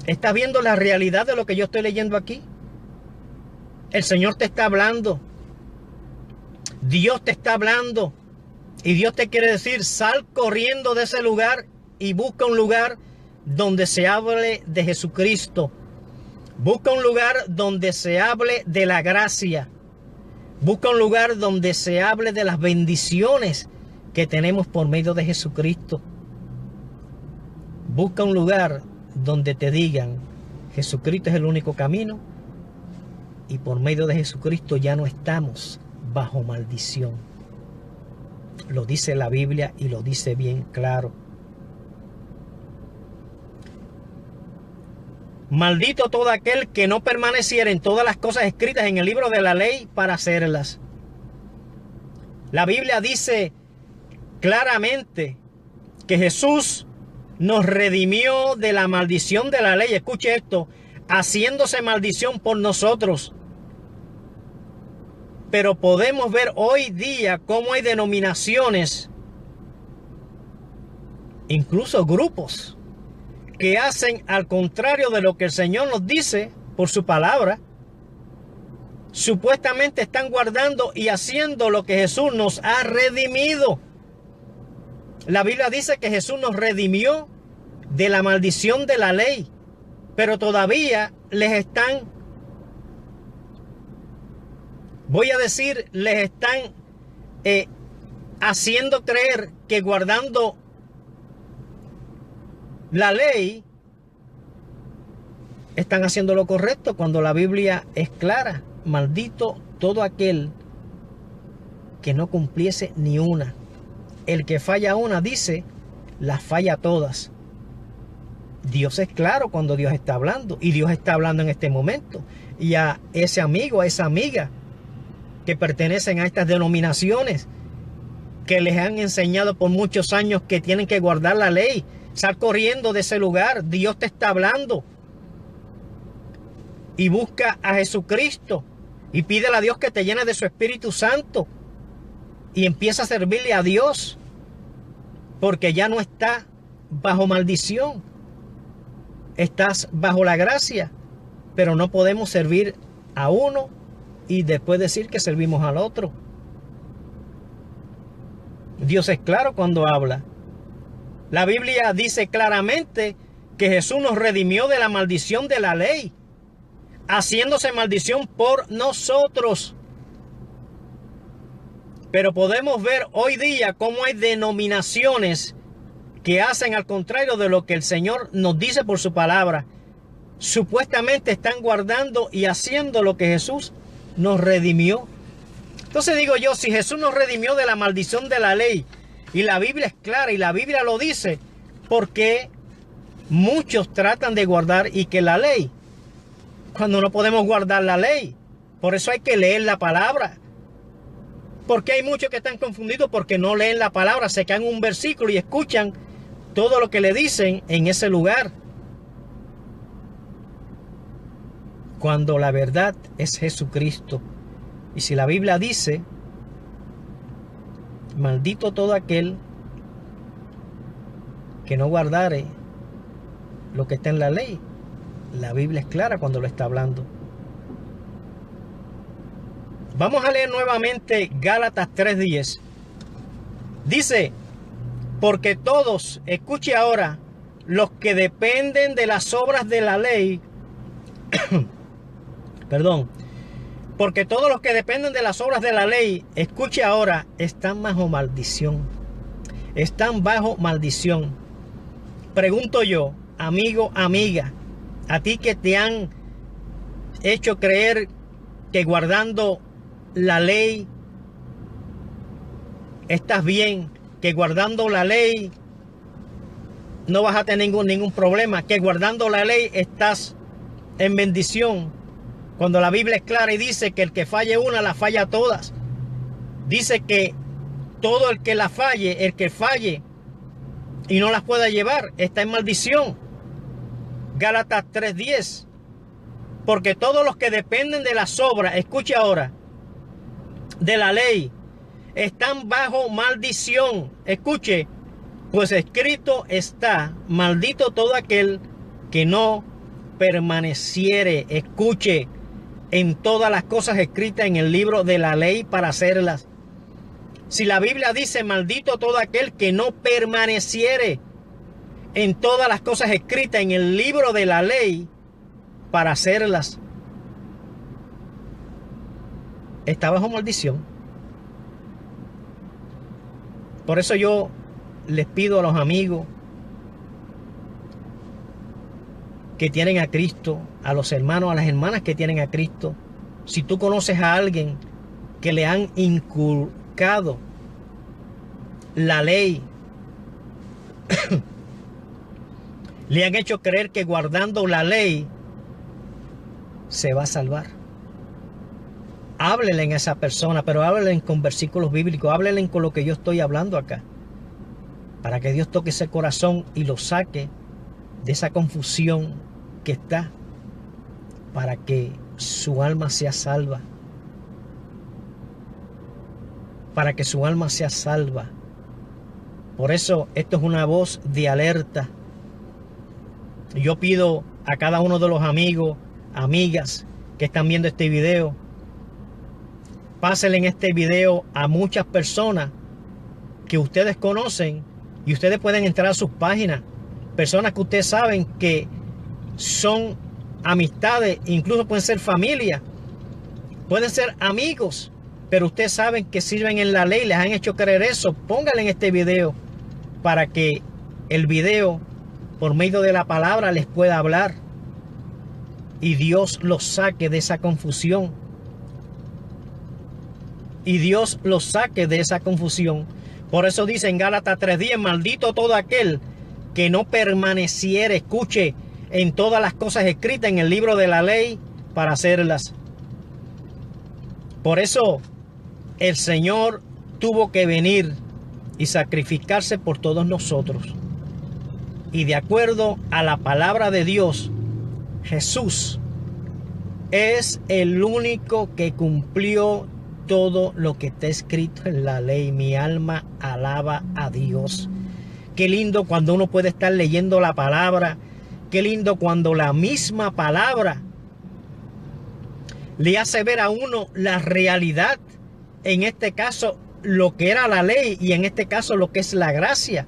[SPEAKER 1] ¿Estás viendo la realidad de lo que yo estoy leyendo aquí? El Señor te está hablando. Dios te está hablando. Y Dios te quiere decir: sal corriendo de ese lugar y busca un lugar donde se hable de Jesucristo. Busca un lugar donde se hable de la gracia. Busca un lugar donde se hable de las bendiciones que tenemos por medio de Jesucristo. Busca un lugar donde te digan: Jesucristo es el único camino y por medio de Jesucristo ya no estamos bajo maldición. Lo dice la Biblia y lo dice bien claro. Maldito todo aquel que no permaneciera en todas las cosas escritas en el libro de la ley para hacerlas. La Biblia dice claramente que Jesús nos redimió de la maldición de la ley. Escuche esto: haciéndose maldición por nosotros. Pero podemos ver hoy día cómo hay denominaciones, incluso grupos, que hacen al contrario de lo que el Señor nos dice por su palabra. Supuestamente están guardando y haciendo lo que Jesús nos ha redimido. La Biblia dice que Jesús nos redimió de la maldición de la ley, pero todavía les están haciendo creer que guardando la ley están haciendo lo correcto, cuando la Biblia es clara. Maldito todo aquel que no cumpliese ni una. El que falla una, dice, las falla todas. Dios es claro cuando Dios está hablando, y Dios está hablando en este momento. Y a ese amigo, a esa amiga que pertenecen a estas denominaciones, que les han enseñado por muchos años que tienen que guardar la ley, sal corriendo de ese lugar. Dios te está hablando. Y busca a Jesucristo y pídele a Dios que te llene de su Espíritu Santo y empieza a servirle a Dios, porque ya no está bajo maldición, estás bajo la gracia. Pero no podemos servir a uno y después decir que servimos al otro. Dios es claro cuando habla. La Biblia dice claramente que Jesús nos redimió de la maldición de la ley, haciéndose maldición por nosotros. Pero podemos ver hoy día cómo hay denominaciones que hacen al contrario de lo que el Señor nos dice por su palabra. Supuestamente están guardando y haciendo lo que Jesús nos redimió. Entonces digo yo, si Jesús nos redimió de la maldición de la ley, y la Biblia es clara y la Biblia lo dice, ¿por qué muchos tratan de guardar y que la ley, cuando no podemos guardar la ley? Por eso hay que leer la palabra. Porque hay muchos que están confundidos porque no leen la palabra, se caen un versículo y escuchan todo lo que le dicen en ese lugar, cuando la verdad es Jesucristo. Y si la Biblia dice, maldito todo aquel que no guardare lo que está en la ley, la Biblia es clara cuando lo está hablando. Vamos a leer nuevamente Gálatas 3:10. Dice, porque todos, escuche ahora, los que dependen de las obras de la ley, perdón, porque todos los que dependen de las obras de la ley, escuche ahora, están bajo maldición. Están bajo maldición. Pregunto yo, amigo, amiga, a ti que te han hecho creer que guardando la ley estás bien, que guardando la ley no vas a tener ningún problema, que guardando la ley estás en bendición, cuando la Biblia es clara y dice que el que falle una, la falla todas. Dice que todo el que la falle, el que falle y no las pueda llevar, está en maldición. Gálatas 3:10. Porque todos los que dependen de las obras, escuche ahora, de la ley, están bajo maldición. Escuche, pues escrito está, maldito todo aquel que no permaneciere, escuche, en todas las cosas escritas en el libro de la ley para hacerlas. Si la Biblia dice, maldito todo aquel que no permaneciere en todas las cosas escritas en el libro de la ley para hacerlas, está bajo maldición. Por eso yo les pido a los amigos que tienen a Cristo, a los hermanos, a las hermanas que tienen a Cristo, si tú conoces a alguien que le han inculcado la ley, le han hecho creer que guardando la ley se va a salvar, háblenle a esa persona, pero háblenle con versículos bíblicos, háblenle con lo que yo estoy hablando acá, para que Dios toque ese corazón y lo saque de esa confusión que está, para que su alma sea salva, para que su alma sea salva. Por eso esto es una voz de alerta. Yo pido a cada uno de los amigos, amigas que están viendo este video, pásenle en este video a muchas personas que ustedes conocen, y ustedes pueden entrar a sus páginas, personas que ustedes saben que son amistades, incluso pueden ser familia, pueden ser amigos, pero ustedes saben que sirven en la ley, les han hecho creer eso. Pónganle en este video para que el video, por medio de la palabra, les pueda hablar y Dios los saque de esa confusión. Y Dios los saque de esa confusión. Por eso dice en Gálatas 3:10, maldito todo aquel que no permaneciere, escuche, en todas las cosas escritas en el libro de la ley para hacerlas. Por eso el Señor tuvo que venir y sacrificarse por todos nosotros. Y de acuerdo a la palabra de Dios, Jesús es el único que cumplió todo lo que está escrito en la ley. Mi alma alaba a Dios. Qué lindo cuando uno puede estar leyendo la palabra. Qué lindo cuando la misma palabra le hace ver a uno la realidad. En este caso, lo que era la ley, y en este caso lo que es la gracia.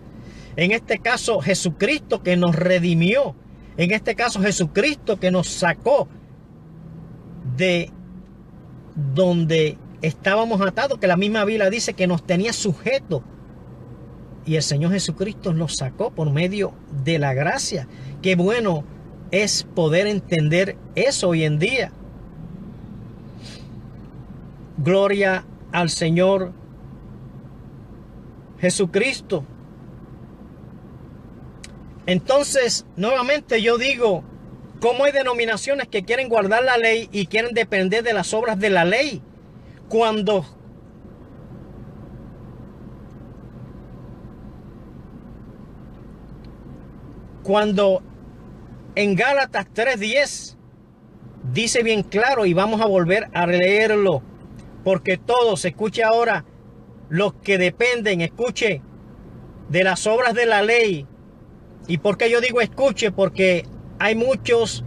[SPEAKER 1] En este caso, Jesucristo que nos redimió. En este caso, Jesucristo que nos sacó de donde estábamos atados, que la misma Biblia dice que nos tenía sujetos. Y el Señor Jesucristo nos sacó por medio de la gracia. Qué bueno es poder entender eso hoy en día. Gloria al Señor Jesucristo. Entonces, nuevamente yo digo, ¿cómo hay denominaciones que quieren guardar la ley y quieren depender de las obras de la ley? Cuando en Gálatas 3:10 dice bien claro, y vamos a volver a leerlo, porque todos, escuche ahora, los que dependen, escuche, de las obras de la ley. ¿Y por qué yo digo escuche? Porque hay muchos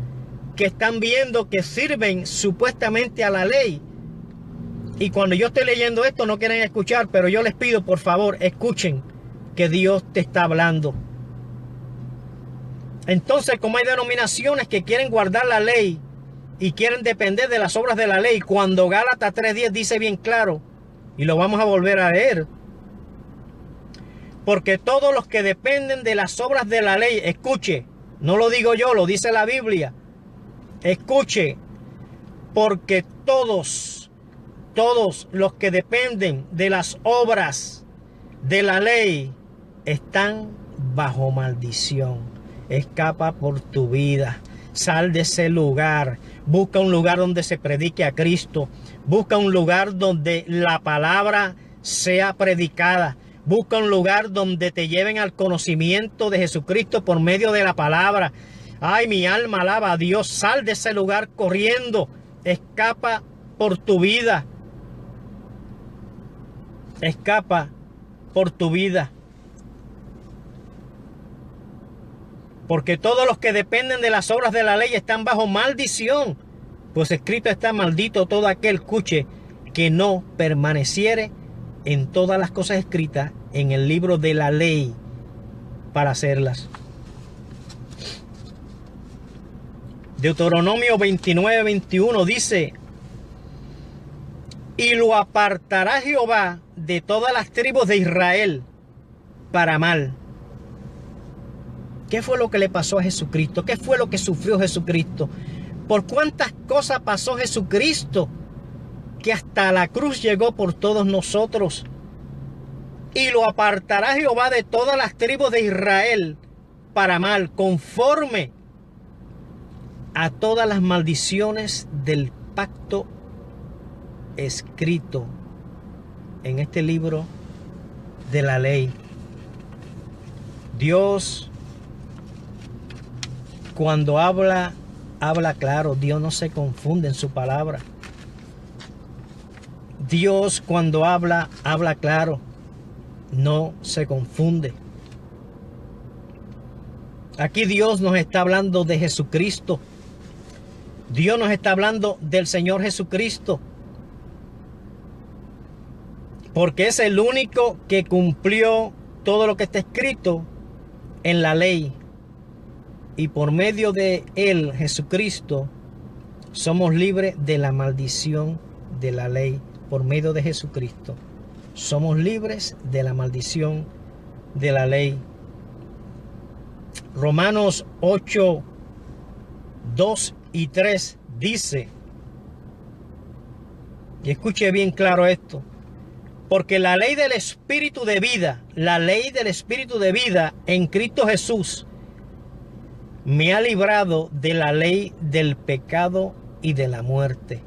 [SPEAKER 1] que están viendo que sirven supuestamente a la ley. Y cuando yo estoy leyendo esto no quieren escuchar, pero yo les pido por favor, escuchen que Dios te está hablando. Entonces, como hay denominaciones que quieren guardar la ley y quieren depender de las obras de la ley, cuando Gálatas 3:10 dice bien claro, y lo vamos a volver a leer, porque todos los que dependen de las obras de la ley, escuche, no lo digo yo, lo dice la Biblia, escuche, porque todos los que dependen de las obras de la ley están bajo maldición. Escapa por tu vida. Sal de ese lugar. Busca un lugar donde se predique a Cristo. Busca un lugar donde la palabra sea predicada. Busca un lugar donde te lleven al conocimiento de Jesucristo por medio de la palabra. Ay, mi alma alaba a Dios. Sal de ese lugar corriendo. Escapa por tu vida. Escapa por tu vida. Porque todos los que dependen de las obras de la ley están bajo maldición. Pues escrito está: maldito todo aquel, escuche, que no permaneciere en todas las cosas escritas en el libro de la ley para hacerlas. Deuteronomio 29:21 dice: y lo apartará Jehová de todas las tribus de Israel para mal. ¿Qué fue lo que le pasó a Jesucristo? ¿Qué fue lo que sufrió Jesucristo? ¿Por cuántas cosas pasó Jesucristo que hasta la cruz llegó por todos nosotros? Y lo apartará Jehová de todas las tribus de Israel para mal, conforme a todas las maldiciones del pacto escrito en este libro de la ley. Dios, cuando habla claro. Dios no se confunde en su palabra. Dios cuando habla claro. No se confunde. Aquí Dios nos está hablando de Jesucristo. Dios nos está hablando del Señor Jesucristo. Porque es el único que cumplió todo lo que está escrito en la ley. Y por medio de Él, Jesucristo, somos libres de la maldición de la ley. por medio de Jesucristo, somos libres de la maldición de la ley. Romanos 8, 2 y 3 dice, y escuche bien claro esto, porque la ley del Espíritu de vida, la ley del Espíritu de vida en Cristo Jesús, me ha librado de la ley del pecado y de la muerte.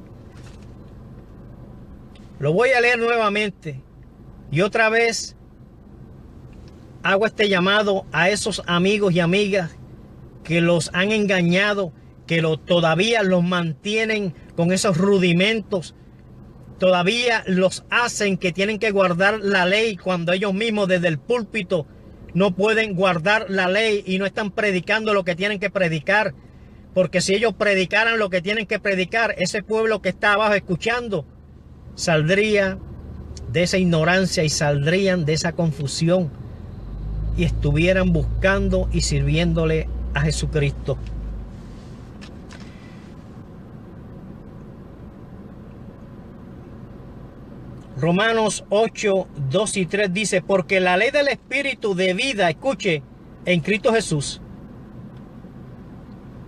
[SPEAKER 1] Lo voy a leer nuevamente y otra vez hago este llamado a esos amigos y amigas que los han engañado, que todavía los mantienen con esos rudimentos, todavía los hacen que tienen que guardar la ley cuando ellos mismos desde el púlpito no pueden guardar la ley y no están predicando lo que tienen que predicar. Porque si ellos predicaran lo que tienen que predicar, ese pueblo que está abajo escuchando saldría de esa ignorancia y saldrían de esa confusión y estuvieran buscando y sirviéndole a Jesucristo. Romanos 8, 2 y 3 dice, porque la ley del Espíritu de vida, escuche, en Cristo Jesús,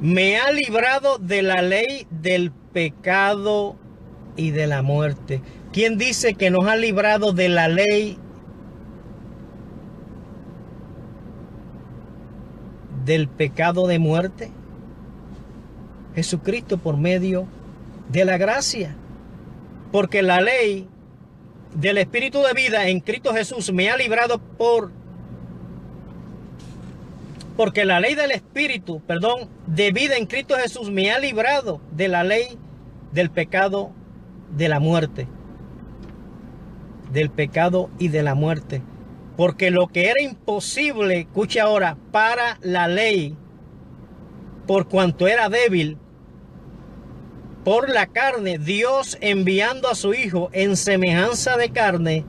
[SPEAKER 1] me ha librado de la ley del pecado y de la muerte. ¿Quién dice que nos ha librado de la ley del pecado de muerte? Jesucristo, por medio de la gracia. Porque la ley del Espíritu de vida en Cristo Jesús me ha librado porque la ley del Espíritu, de vida en Cristo Jesús me ha librado de la ley del pecado, de la muerte. Del pecado y de la muerte. Porque lo que era imposible, escuche ahora, para la ley, por cuanto era débil, por la carne, Dios enviando a su Hijo en semejanza de carne,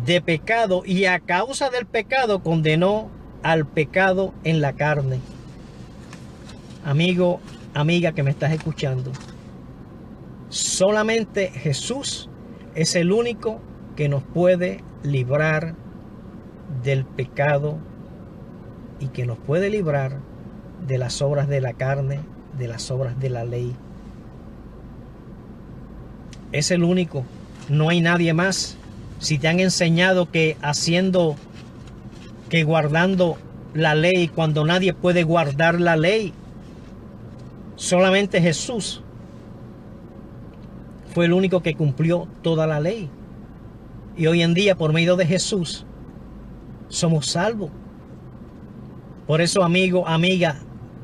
[SPEAKER 1] de pecado, y a causa del pecado condenó al pecado en la carne. Amigo, amiga que me estás escuchando, solamente Jesús es el único que nos puede librar del pecado y que nos puede librar de las obras de la carne, de las obras de la ley. Es el único, no hay nadie más. Si te han enseñado que guardando la ley, cuando nadie puede guardar la ley, solamente Jesús fue el único que cumplió toda la ley. Y hoy en día, por medio de Jesús, somos salvos. Por eso, amigo, amiga,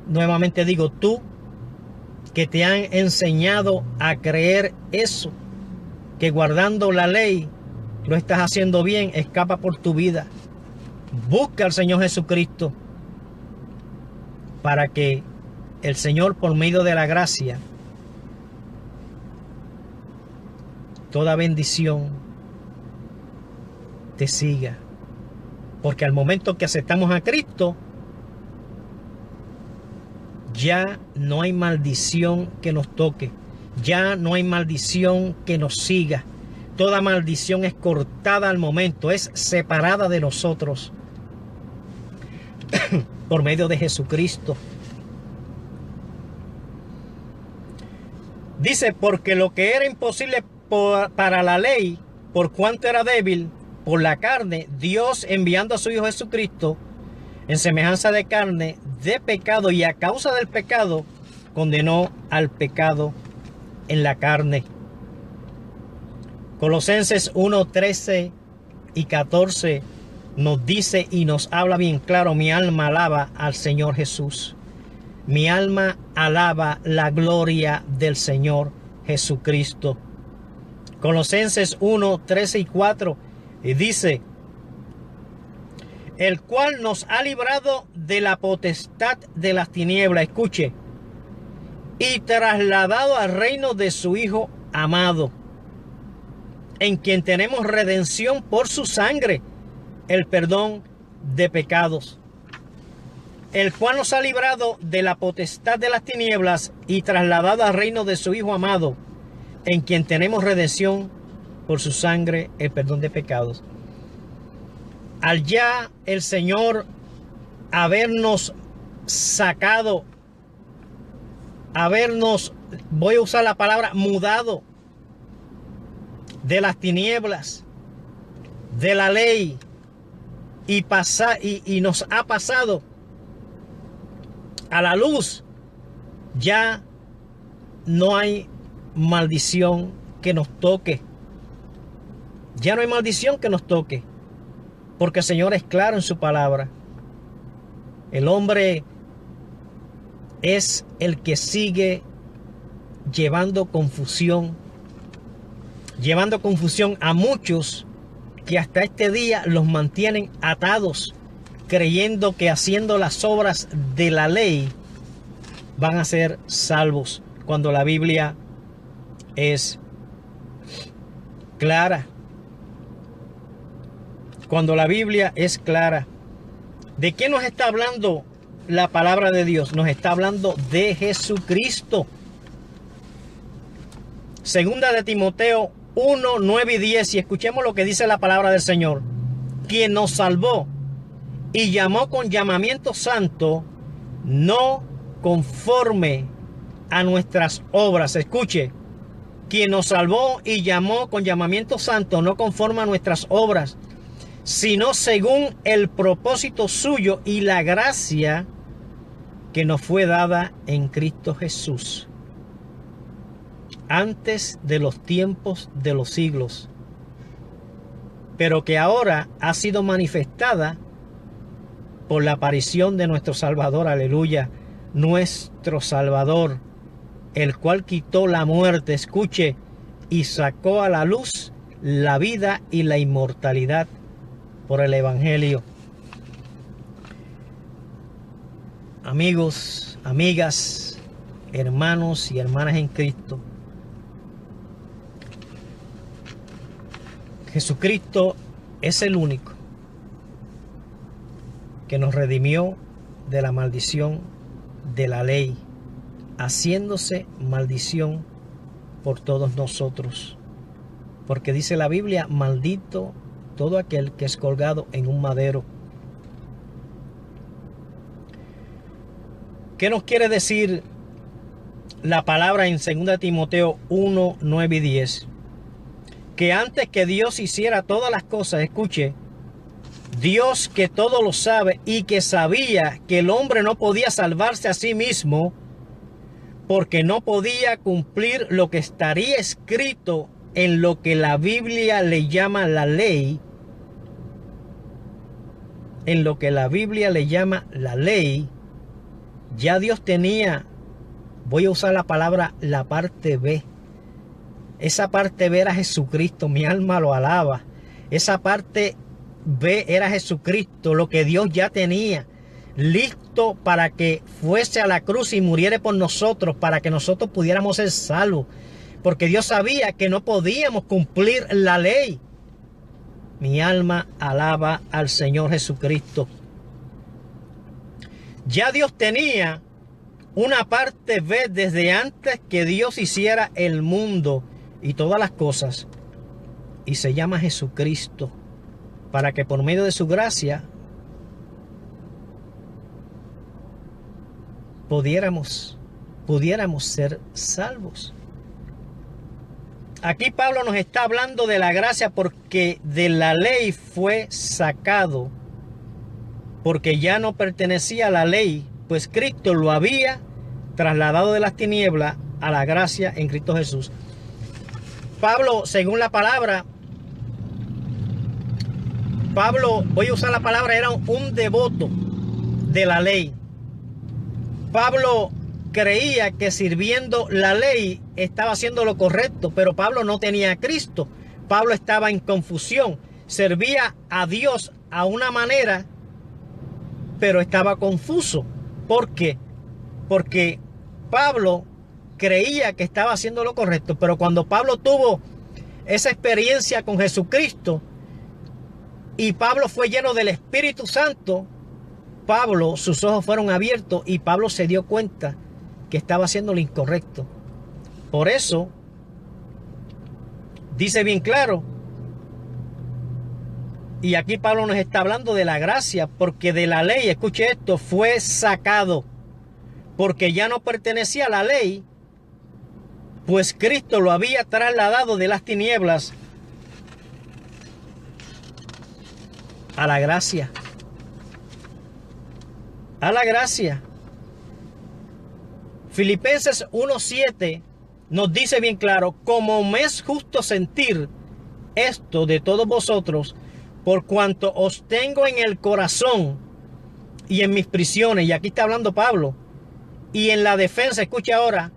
[SPEAKER 1] nuevamente digo, tú que te han enseñado a creer eso, que guardando la ley lo estás haciendo bien, escapa por tu vida. Busca al Señor Jesucristo para que el Señor, por medio de la gracia, toda bendición te siga. Porque al momento que aceptamos a Cristo, ya no hay maldición que nos toque. Ya no hay maldición que nos siga. Toda maldición es cortada al momento, es separada de nosotros por medio de Jesucristo. Dice, porque lo que era imposible para la ley, por cuanto era débil, por la carne, Dios enviando a su Hijo Jesucristo en semejanza de carne, de pecado, y a causa del pecado condenó al pecado en la carne. Colosenses 1, 13 y 14 nos dice y nos habla bien claro: mi alma alaba al Señor Jesús. Mi alma alaba la gloria del Señor Jesucristo. Colosenses 1, 13 y 4 y dice: el cual nos ha librado de la potestad de las tinieblas, escuche, y trasladado al reino de su Hijo amado, en quien tenemos redención por su sangre, el perdón de pecados, el cual nos ha librado de la potestad de las tinieblas y trasladado al reino de su Hijo amado, en quien tenemos redención por su sangre el perdón de pecados. Al ya el Señor habernos sacado, voy a usar la palabra, mudado de las tinieblas, de la ley, y nos ha pasado a la luz, ya no hay maldición que nos toque. Ya no hay maldición que nos toque, porque el Señor es claro en su palabra. El hombre es el que sigue llevando confusión a muchos, que hasta este día los mantienen atados, creyendo que haciendo las obras de la ley van a ser salvos, cuando la Biblia es clara. Cuando la Biblia es clara. ¿De qué nos está hablando la palabra de Dios? Nos está hablando de Jesucristo. Segunda de Timoteo 1, 9 y 10. Y escuchemos lo que dice la palabra del Señor. Quien nos salvó y llamó con llamamiento santo, no conforme a nuestras obras. Escuche. Quien nos salvó y llamó con llamamiento santo, no conforme a nuestras obras, sino según el propósito suyo y la gracia que nos fue dada en Cristo Jesús, antes de los tiempos de los siglos, pero que ahora ha sido manifestada por la aparición de nuestro Salvador, aleluya, nuestro Salvador, el cual quitó la muerte, escuche, y sacó a la luz la vida y la inmortalidad por el Evangelio. Amigos, amigas, hermanos y hermanas en Cristo, Jesucristo es el único que nos redimió de la maldición de la ley, haciéndose maldición por todos nosotros. Porque dice la Biblia, maldito todo aquel que es colgado en un madero. ¿Qué nos quiere decir la palabra en 2 Timoteo 1, 9 y 10? Que antes que Dios hiciera todas las cosas, escuche, Dios que todo lo sabe y que sabía que el hombre no podía salvarse a sí mismo, porque no podía cumplir lo que estaría escrito en lo que la Biblia le llama la ley, en lo que la Biblia le llama la ley, ya Dios tenía, voy a usar la palabra, la parte B. Esa parte B era Jesucristo, mi alma lo alaba. Esa parte B era Jesucristo, lo que Dios ya tenía listo para que fuese a la cruz y muriera por nosotros, para que nosotros pudiéramos ser salvos, porque Dios sabía que no podíamos cumplir la ley. Mi alma alaba al Señor Jesucristo. Ya Dios tenía una parte B desde antes que Dios hiciera el mundo y todas las cosas, y se llama Jesucristo, para que por medio de su gracia pudiéramos ser salvos. Aquí Pablo nos está hablando de la gracia, porque de la ley fue sacado, porque ya no pertenecía a la ley, pues Cristo lo había trasladado de las tinieblas a la gracia en Cristo Jesús. Pablo, según la palabra, Pablo, voy a usar la palabra, era un devoto de la ley. Pablo creía que sirviendo la ley estaba haciendo lo correcto, pero Pablo no tenía a Cristo. Pablo estaba en confusión. Servía a Dios a una manera, pero estaba confuso. ¿Por qué? Porque Pablo creía que estaba haciendo lo correcto, pero cuando Pablo tuvo esa experiencia con Jesucristo y Pablo fue lleno del Espíritu Santo, Pablo, sus ojos fueron abiertos y Pablo se dio cuenta que estaba haciendo lo incorrecto. Por eso dice bien claro. Y aquí Pablo nos está hablando de la gracia, porque de la ley, escuche esto, fue sacado, porque ya no pertenecía a la ley, pues Cristo lo había trasladado de las tinieblas a la gracia. A la gracia. Filipenses 1:7 nos dice bien claro: como me es justo sentir esto de todos vosotros, por cuanto os tengo en el corazón y en mis prisiones. Y aquí está hablando Pablo. Y en la defensa, escucha ahora,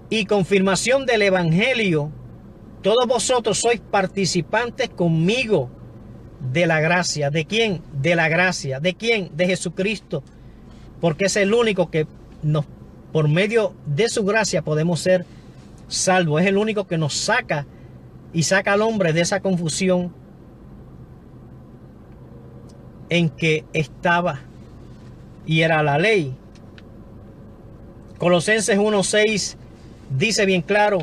[SPEAKER 1] y confirmación del evangelio, todos vosotros sois participantes conmigo de la gracia. ¿De quién? De la gracia. ¿De quién? De Jesucristo. Porque es el único que por medio de su gracia podemos ser salvos. Es el único que nos saca y saca al hombre de esa confusión en que estaba y era la ley. Colosenses 1:6 dice bien claro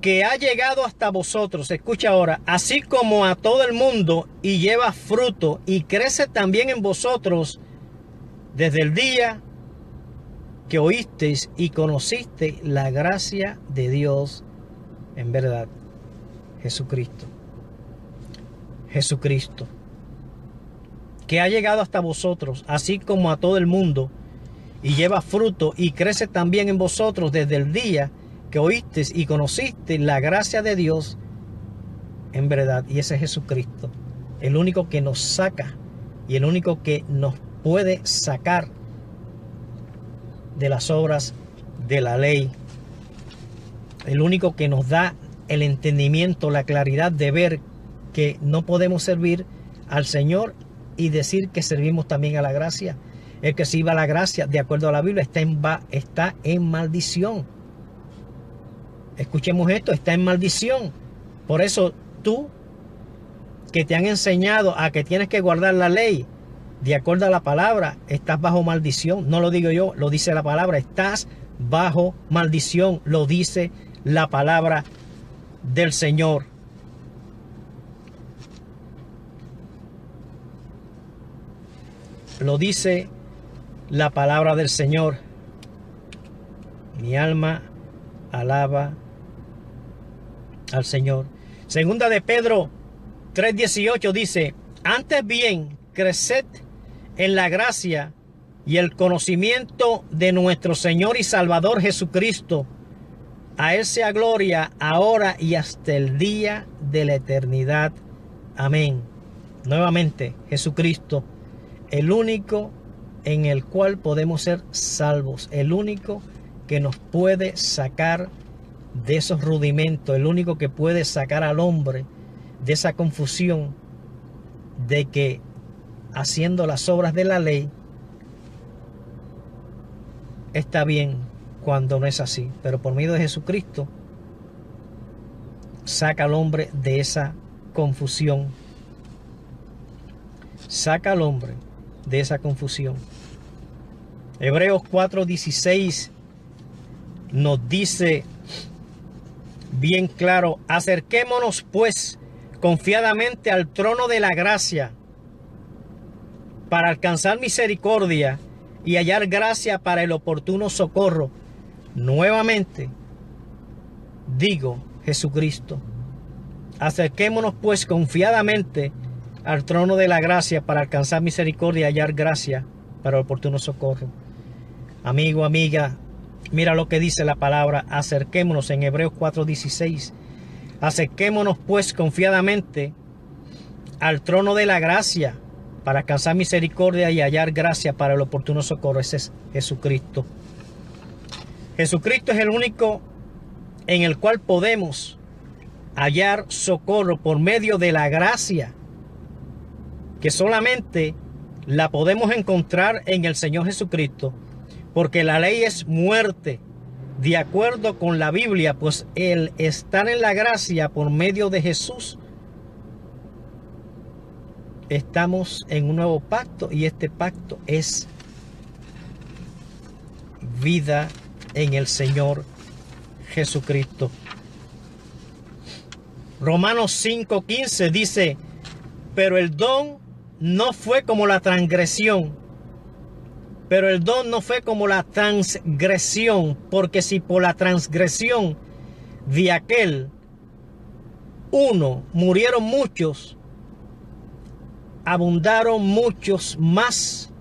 [SPEAKER 1] que ha llegado hasta vosotros, escucha ahora, así como a todo el mundo, y lleva fruto y crece también en vosotros desde el día que oísteis y conocisteis la gracia de Dios en verdad. Jesucristo. Jesucristo, que ha llegado hasta vosotros, así como a todo el mundo, y lleva fruto y crece también en vosotros desde el día que oísteis y conocisteis la gracia de Dios en verdad. Y ese es Jesucristo, el único que nos saca y el único que nos puede sacar de las obras de la ley, el único que nos da el entendimiento, la claridad de ver que no podemos servir al Señor y decir que servimos también a la gracia. El que sirva a la gracia, de acuerdo a la Biblia, está en maldición. Escuchemos esto, está en maldición. Por eso tú, que te han enseñado a que tienes que guardar la ley, de acuerdo a la palabra, estás bajo maldición. No lo digo yo, lo dice la palabra. Estás bajo maldición, lo dice la palabra del Señor. Lo dice la palabra del Señor. Mi alma alaba al Señor. Segunda de Pedro 3:18 dice: antes bien, creced en la gracia y el conocimiento de nuestro Señor y Salvador Jesucristo. A Él sea gloria ahora y hasta el día de la eternidad. Amén. Nuevamente, Jesucristo, el único en el cual podemos ser salvos, el único que nos puede sacar de esos rudimentos, el único que puede sacar al hombre de esa confusión de que haciendo las obras de la ley está bien cuando no es así, pero por medio de Jesucristo saca al hombre de esa confusión, saca al hombre de esa confusión. Hebreos 4:16 nos dice bien claro: acerquémonos pues confiadamente al trono de la gracia para alcanzar misericordia y hallar gracia para el oportuno socorro. Nuevamente digo, Jesucristo. Acerquémonos pues confiadamente al trono de la gracia para alcanzar misericordia y hallar gracia para el oportuno socorro. Amigo, amiga, mira lo que dice la palabra: acerquémonos, en Hebreos 4:16. Acerquémonos pues confiadamente al trono de la gracia para alcanzar misericordia y hallar gracia para el oportuno socorro. Ese es Jesucristo. Jesucristo es el único en el cual podemos hallar socorro por medio de la gracia, que solamente la podemos encontrar en el Señor Jesucristo, porque la ley es muerte, de acuerdo con la Biblia, pues el estar en la gracia por medio de Jesús, estamos en un nuevo pacto, y este pacto es vida en el Señor Jesucristo. Romanos 5:15 dice, pero el don no fue como la transgresión. Pero el don no fue como la transgresión, porque si por la transgresión de aquel uno murieron muchos, abundaron muchos más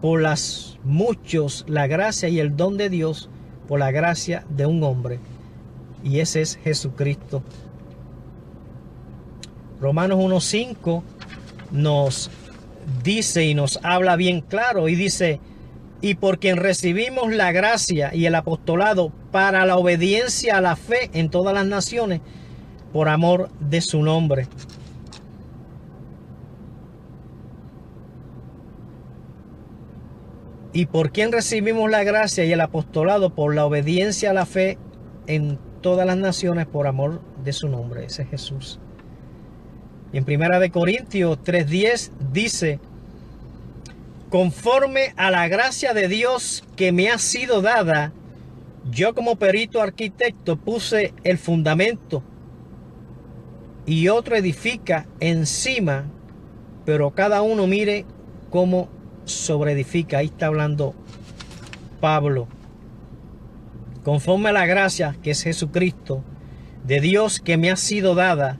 [SPEAKER 1] por las muchos la gracia y el don de Dios por la gracia de un hombre, y ese es Jesucristo. Romanos 1:5 nos dice y nos habla bien claro y dice, y por quien recibimos la gracia y el apostolado para la obediencia a la fe en todas las naciones por amor de su nombre. Y por quien recibimos la gracia y el apostolado por la obediencia a la fe en todas las naciones por amor de su nombre. Ese es Jesús. Y en 1 Corintios 3:10 dice, conforme a la gracia de Dios que me ha sido dada, yo como perito arquitecto puse el fundamento y otro edifica encima, pero cada uno mire cómo sobreedifica. Ahí está hablando Pablo. Conforme a la gracia que es Jesucristo, de Dios que me ha sido dada,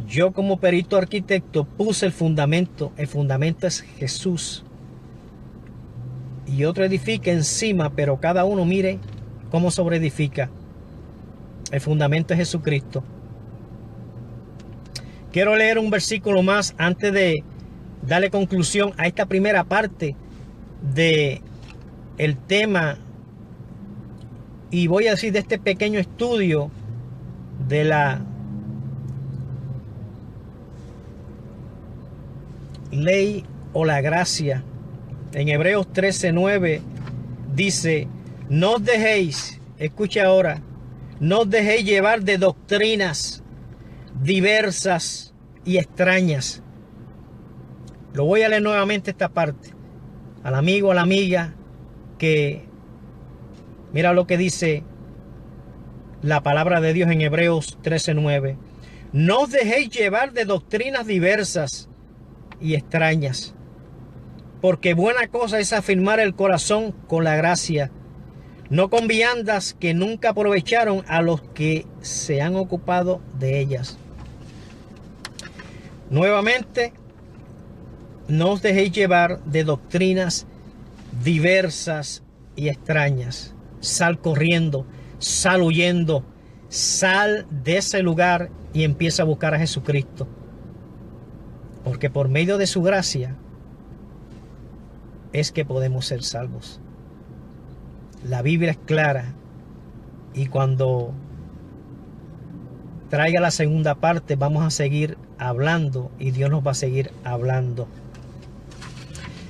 [SPEAKER 1] yo como perito arquitecto puse el fundamento es Jesús. Y otro edifica encima, pero cada uno mire cómo sobreedifica. El fundamento es Jesucristo. Quiero leer un versículo más antes de darle conclusión a esta primera parte de el tema, y voy a decir de este pequeño estudio de la ley o la gracia. En Hebreos 13:9 dice, no os dejéis, escucha ahora, no os dejéis llevar de doctrinas diversas y extrañas. Lo voy a leer nuevamente esta parte. Al amigo, a la amiga, que mira lo que dice la palabra de Dios en Hebreos 13:9. No os dejéis llevar de doctrinas diversas y extrañas, porque buena cosa es afirmar el corazón con la gracia, no con viandas que nunca aprovecharon a los que se han ocupado de ellas. Nuevamente, no os dejéis llevar de doctrinas diversas y extrañas. Sal corriendo, sal huyendo, sal de ese lugar y empieza a buscar a Jesucristo. Porque por medio de su gracia es que podemos ser salvos. La Biblia es clara, y cuando traiga la segunda parte vamos a seguir hablando y Dios nos va a seguir hablando.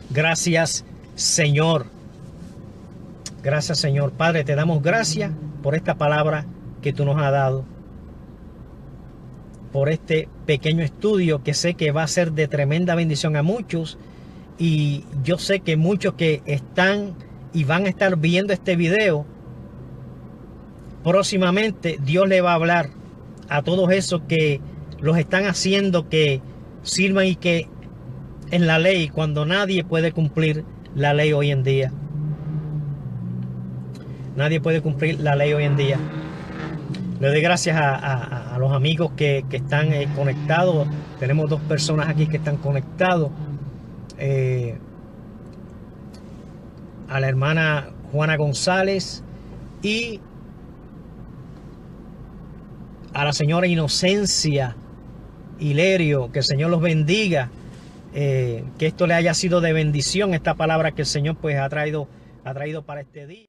[SPEAKER 1] Gracias, Señor. Gracias, Señor. Padre, te damos gracias por esta palabra que tú nos has dado, por este pequeño estudio que sé que va a ser de tremenda bendición a muchos, y yo sé que muchos que están y van a estar viendo este video próximamente, Dios le va a hablar a todos esos que los están haciendo que sirvan y que en la ley, cuando nadie puede cumplir la ley hoy en día. Nadie puede cumplir la ley hoy en día. Le doy gracias a los amigos que están conectados. Tenemos 2 personas aquí que están conectados. A la hermana Juana González y a la señora Inocencia Hilerio. Que el Señor los bendiga. Que esto le haya sido de bendición, esta palabra que el Señor pues ha traído para este día.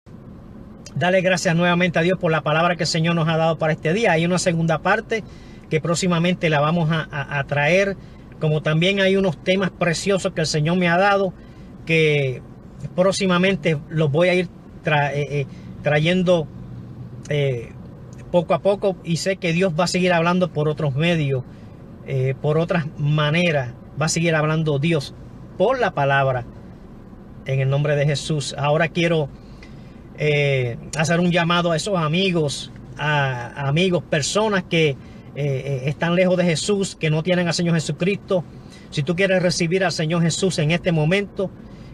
[SPEAKER 1] Dale gracias nuevamente a Dios por la palabra que el Señor nos ha dado para este día. Hay una segunda parte que próximamente la vamos a traer, como también hay unos temas preciosos que el Señor me ha dado, que próximamente los voy a ir trayendo poco a poco, y sé que Dios va a seguir hablando por otros medios, por otras maneras. Va a seguir hablando Dios por la palabra, en el nombre de Jesús. Ahora quiero hacer un llamado a esos amigos amigos, personas que están lejos de Jesús, que no tienen al Señor Jesucristo. Si tú quieres recibir al Señor Jesús en este momento,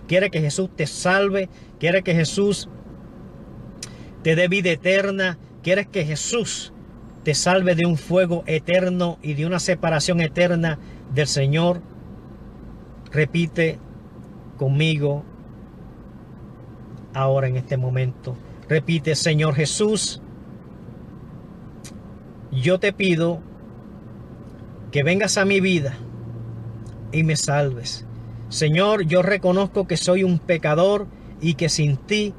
[SPEAKER 1] quieres que Jesús te salve, quieres que Jesús te dé vida eterna, quieres que Jesús te salve de un fuego eterno y de una separación eterna del Señor, repite conmigo ahora en este momento. Repite: Señor Jesús, yo te pido que vengas a mi vida y me salves. Señor, yo reconozco que soy un pecador y que sin ti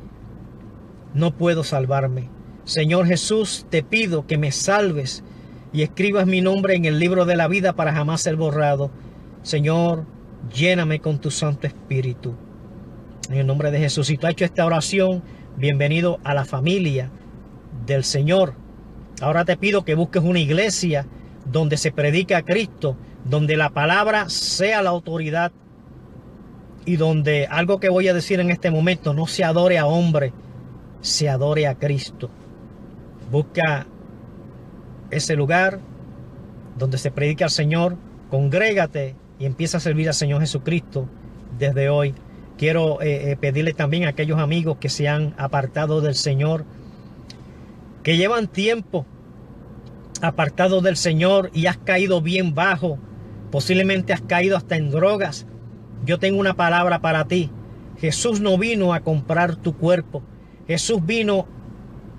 [SPEAKER 1] no puedo salvarme. Señor Jesús, te pido que me salves y escribas mi nombre en el libro de la vida para jamás ser borrado. Señor, lléname con tu Santo Espíritu. En el nombre de Jesús. Si tú has hecho esta oración, bienvenido a la familia del Señor. Ahora te pido que busques una iglesia donde se predica a Cristo, donde la palabra sea la autoridad y donde algo que voy a decir en este momento no se adore a hombre, se adore a Cristo. Busca ese lugar donde se predica al Señor, congrégate y empieza a servir al Señor Jesucristo desde hoy. Quiero pedirle también a aquellos amigos que se han apartado del Señor, que llevan tiempo apartado del Señor y has caído bien bajo, posiblemente has caído hasta en drogas. Yo tengo una palabra para ti. Jesús no vino a comprar tu cuerpo. Jesús vino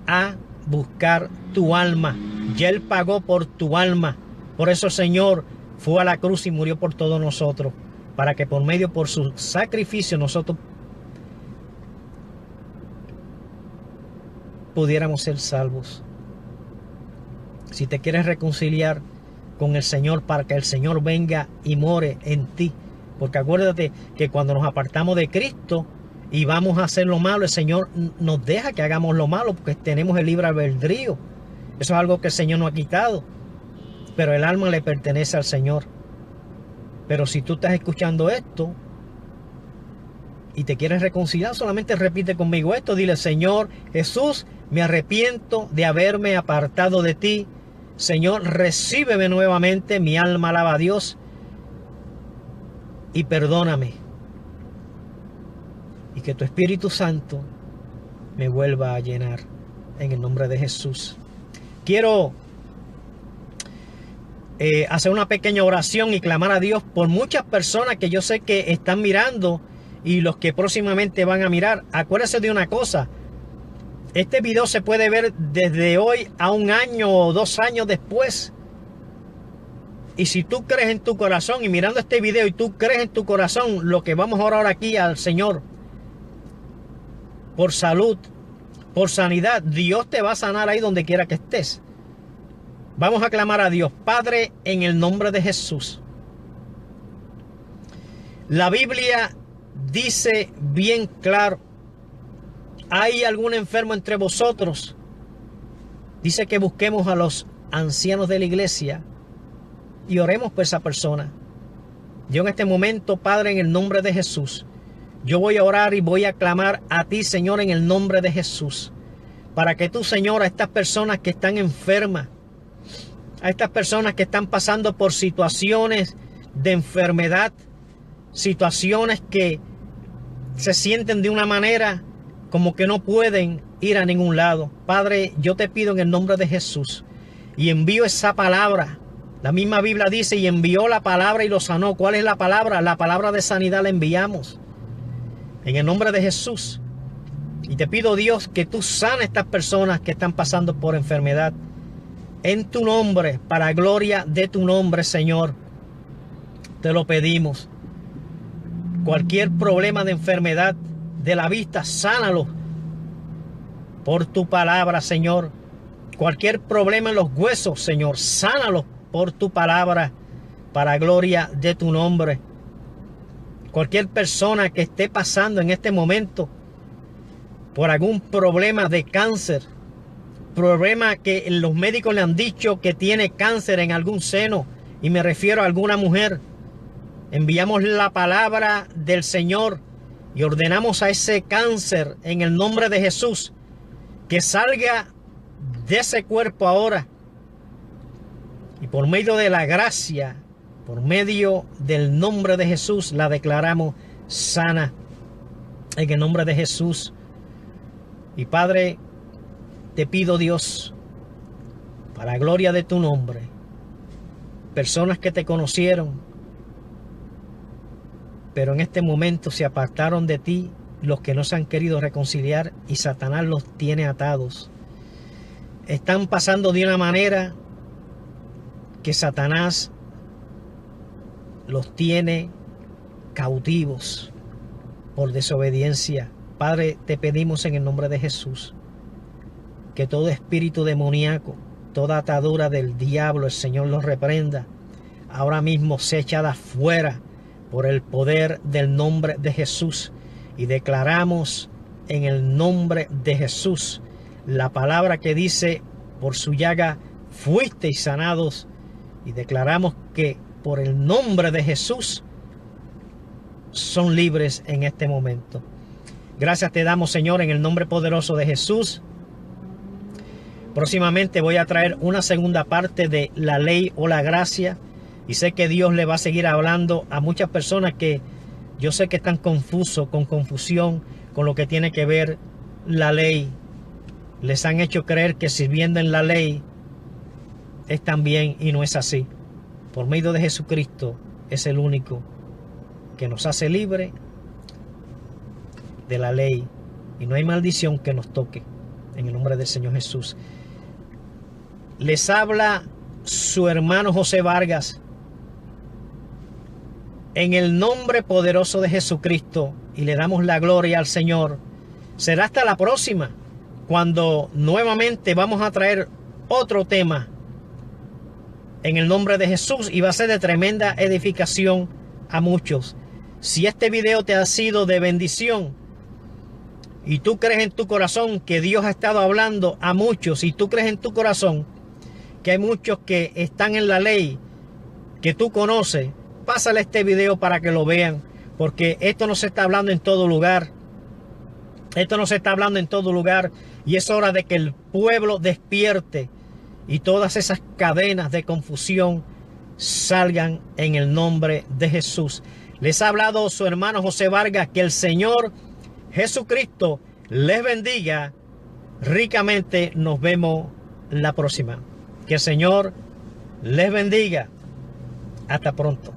[SPEAKER 1] a buscar tu alma. Ya Él pagó por tu alma. Por eso el Señor fue a la cruz y murió por todos nosotros, para que por su sacrificio nosotros pudiéramos ser salvos. Si te quieres reconciliar con el Señor, para que el Señor venga y more en ti, porque acuérdate que cuando nos apartamos de Cristo y vamos a hacer lo malo, el Señor nos deja que hagamos lo malo, porque tenemos el libre albedrío. Eso es algo que el Señor no ha quitado, pero el alma le pertenece al Señor. Pero si tú estás escuchando esto y te quieres reconciliar, solamente repite conmigo esto. Dile: Señor Jesús, me arrepiento de haberme apartado de ti. Señor, recíbeme nuevamente. Mi alma alaba a Dios. Y perdóname. Y que tu Espíritu Santo me vuelva a llenar. En el nombre de Jesús. Quiero hacer una pequeña oración y clamar a Dios por muchas personas que yo sé que están mirando y los que próximamente van a mirar. Acuérdense de una cosa: este video se puede ver desde hoy a 1 año o 2 años después. Y si tú crees en tu corazón y mirando este video y tú crees en tu corazón lo que vamos a orar aquí al Señor por salud, por sanidad, Dios te va a sanar ahí donde quiera que estés. Vamos a clamar a Dios. Padre, en el nombre de Jesús. La Biblia dice bien claro: ¿hay algún enfermo entre vosotros? Dice que busquemos a los ancianos de la iglesia y oremos por esa persona. Yo en este momento, Padre, en el nombre de Jesús, yo voy a orar y voy a clamar a ti, Señor, en el nombre de Jesús, para que tú, Señor, a estas personas que están enfermas, a estas personas que están pasando por situaciones de enfermedad, situaciones que se sienten de una manera como que no pueden ir a ningún lado. Padre, yo te pido en el nombre de Jesús y envío esa palabra. La misma Biblia dice: y envió la palabra y lo sanó. ¿Cuál es la palabra? La palabra de sanidad la enviamos en el nombre de Jesús. Y te pido, Dios, que tú sanes a estas personas que están pasando por enfermedad. En tu nombre, para gloria de tu nombre, Señor, te lo pedimos. Cualquier problema de enfermedad de la vista, sánalo por tu palabra, Señor. Cualquier problema en los huesos, Señor, sánalo por tu palabra, para gloria de tu nombre. Cualquier persona que esté pasando en este momento por algún problema de cáncer, problema que los médicos le han dicho que tiene cáncer en algún seno, y me refiero a alguna mujer, enviamos la palabra del Señor y ordenamos a ese cáncer en el nombre de Jesús que salga de ese cuerpo ahora. Y por medio de la gracia, por medio del nombre de Jesús, la declaramos sana. En el nombre de Jesús. Y Padre, te pido, Dios, para gloria de tu nombre, personas que te conocieron, pero en este momento se apartaron de ti, los que no se han querido reconciliar, y Satanás los tiene atados. Están pasando de una manera que Satanás los tiene cautivos por desobediencia. Padre, te pedimos en el nombre de Jesús que todo espíritu demoníaco, toda atadura del diablo, el Señor los reprenda. Ahora mismo sea echada fuera por el poder del nombre de Jesús. Y declaramos en el nombre de Jesús la palabra que dice: por su llaga fuisteis sanados. Y declaramos que por el nombre de Jesús son libres en este momento. Gracias te damos, Señor, en el nombre poderoso de Jesús. Próximamente voy a traer una segunda parte de la ley o la gracia. Y sé que Dios le va a seguir hablando a muchas personas que yo sé que están confusos, con confusión, con lo que tiene que ver la ley. Les han hecho creer que sirviendo en la ley están bien, y no es así. Por medio de Jesucristo es el único que nos hace libre de la ley. Y no hay maldición que nos toque. En el nombre del Señor Jesús. Les habla su hermano José Vargas. En el nombre poderoso de Jesucristo, y le damos la gloria al Señor. Será hasta la próxima, cuando nuevamente vamos a traer otro tema en el nombre de Jesús, y va a ser de tremenda edificación a muchos. Si este video te ha sido de bendición y tú crees en tu corazón que Dios ha estado hablando a muchos, y tú crees en tu corazón que hay muchos que están en la ley que tú conoces, pásale este video para que lo vean, porque esto no se está hablando en todo lugar. Esto no se está hablando en todo lugar, y es hora de que el pueblo despierte y todas esas cadenas de confusión salgan en el nombre de Jesús. Les ha hablado su hermano José Vargas. Que el Señor Jesucristo les bendiga ricamente. Nos vemos la próxima. Que el Señor les bendiga. Hasta pronto.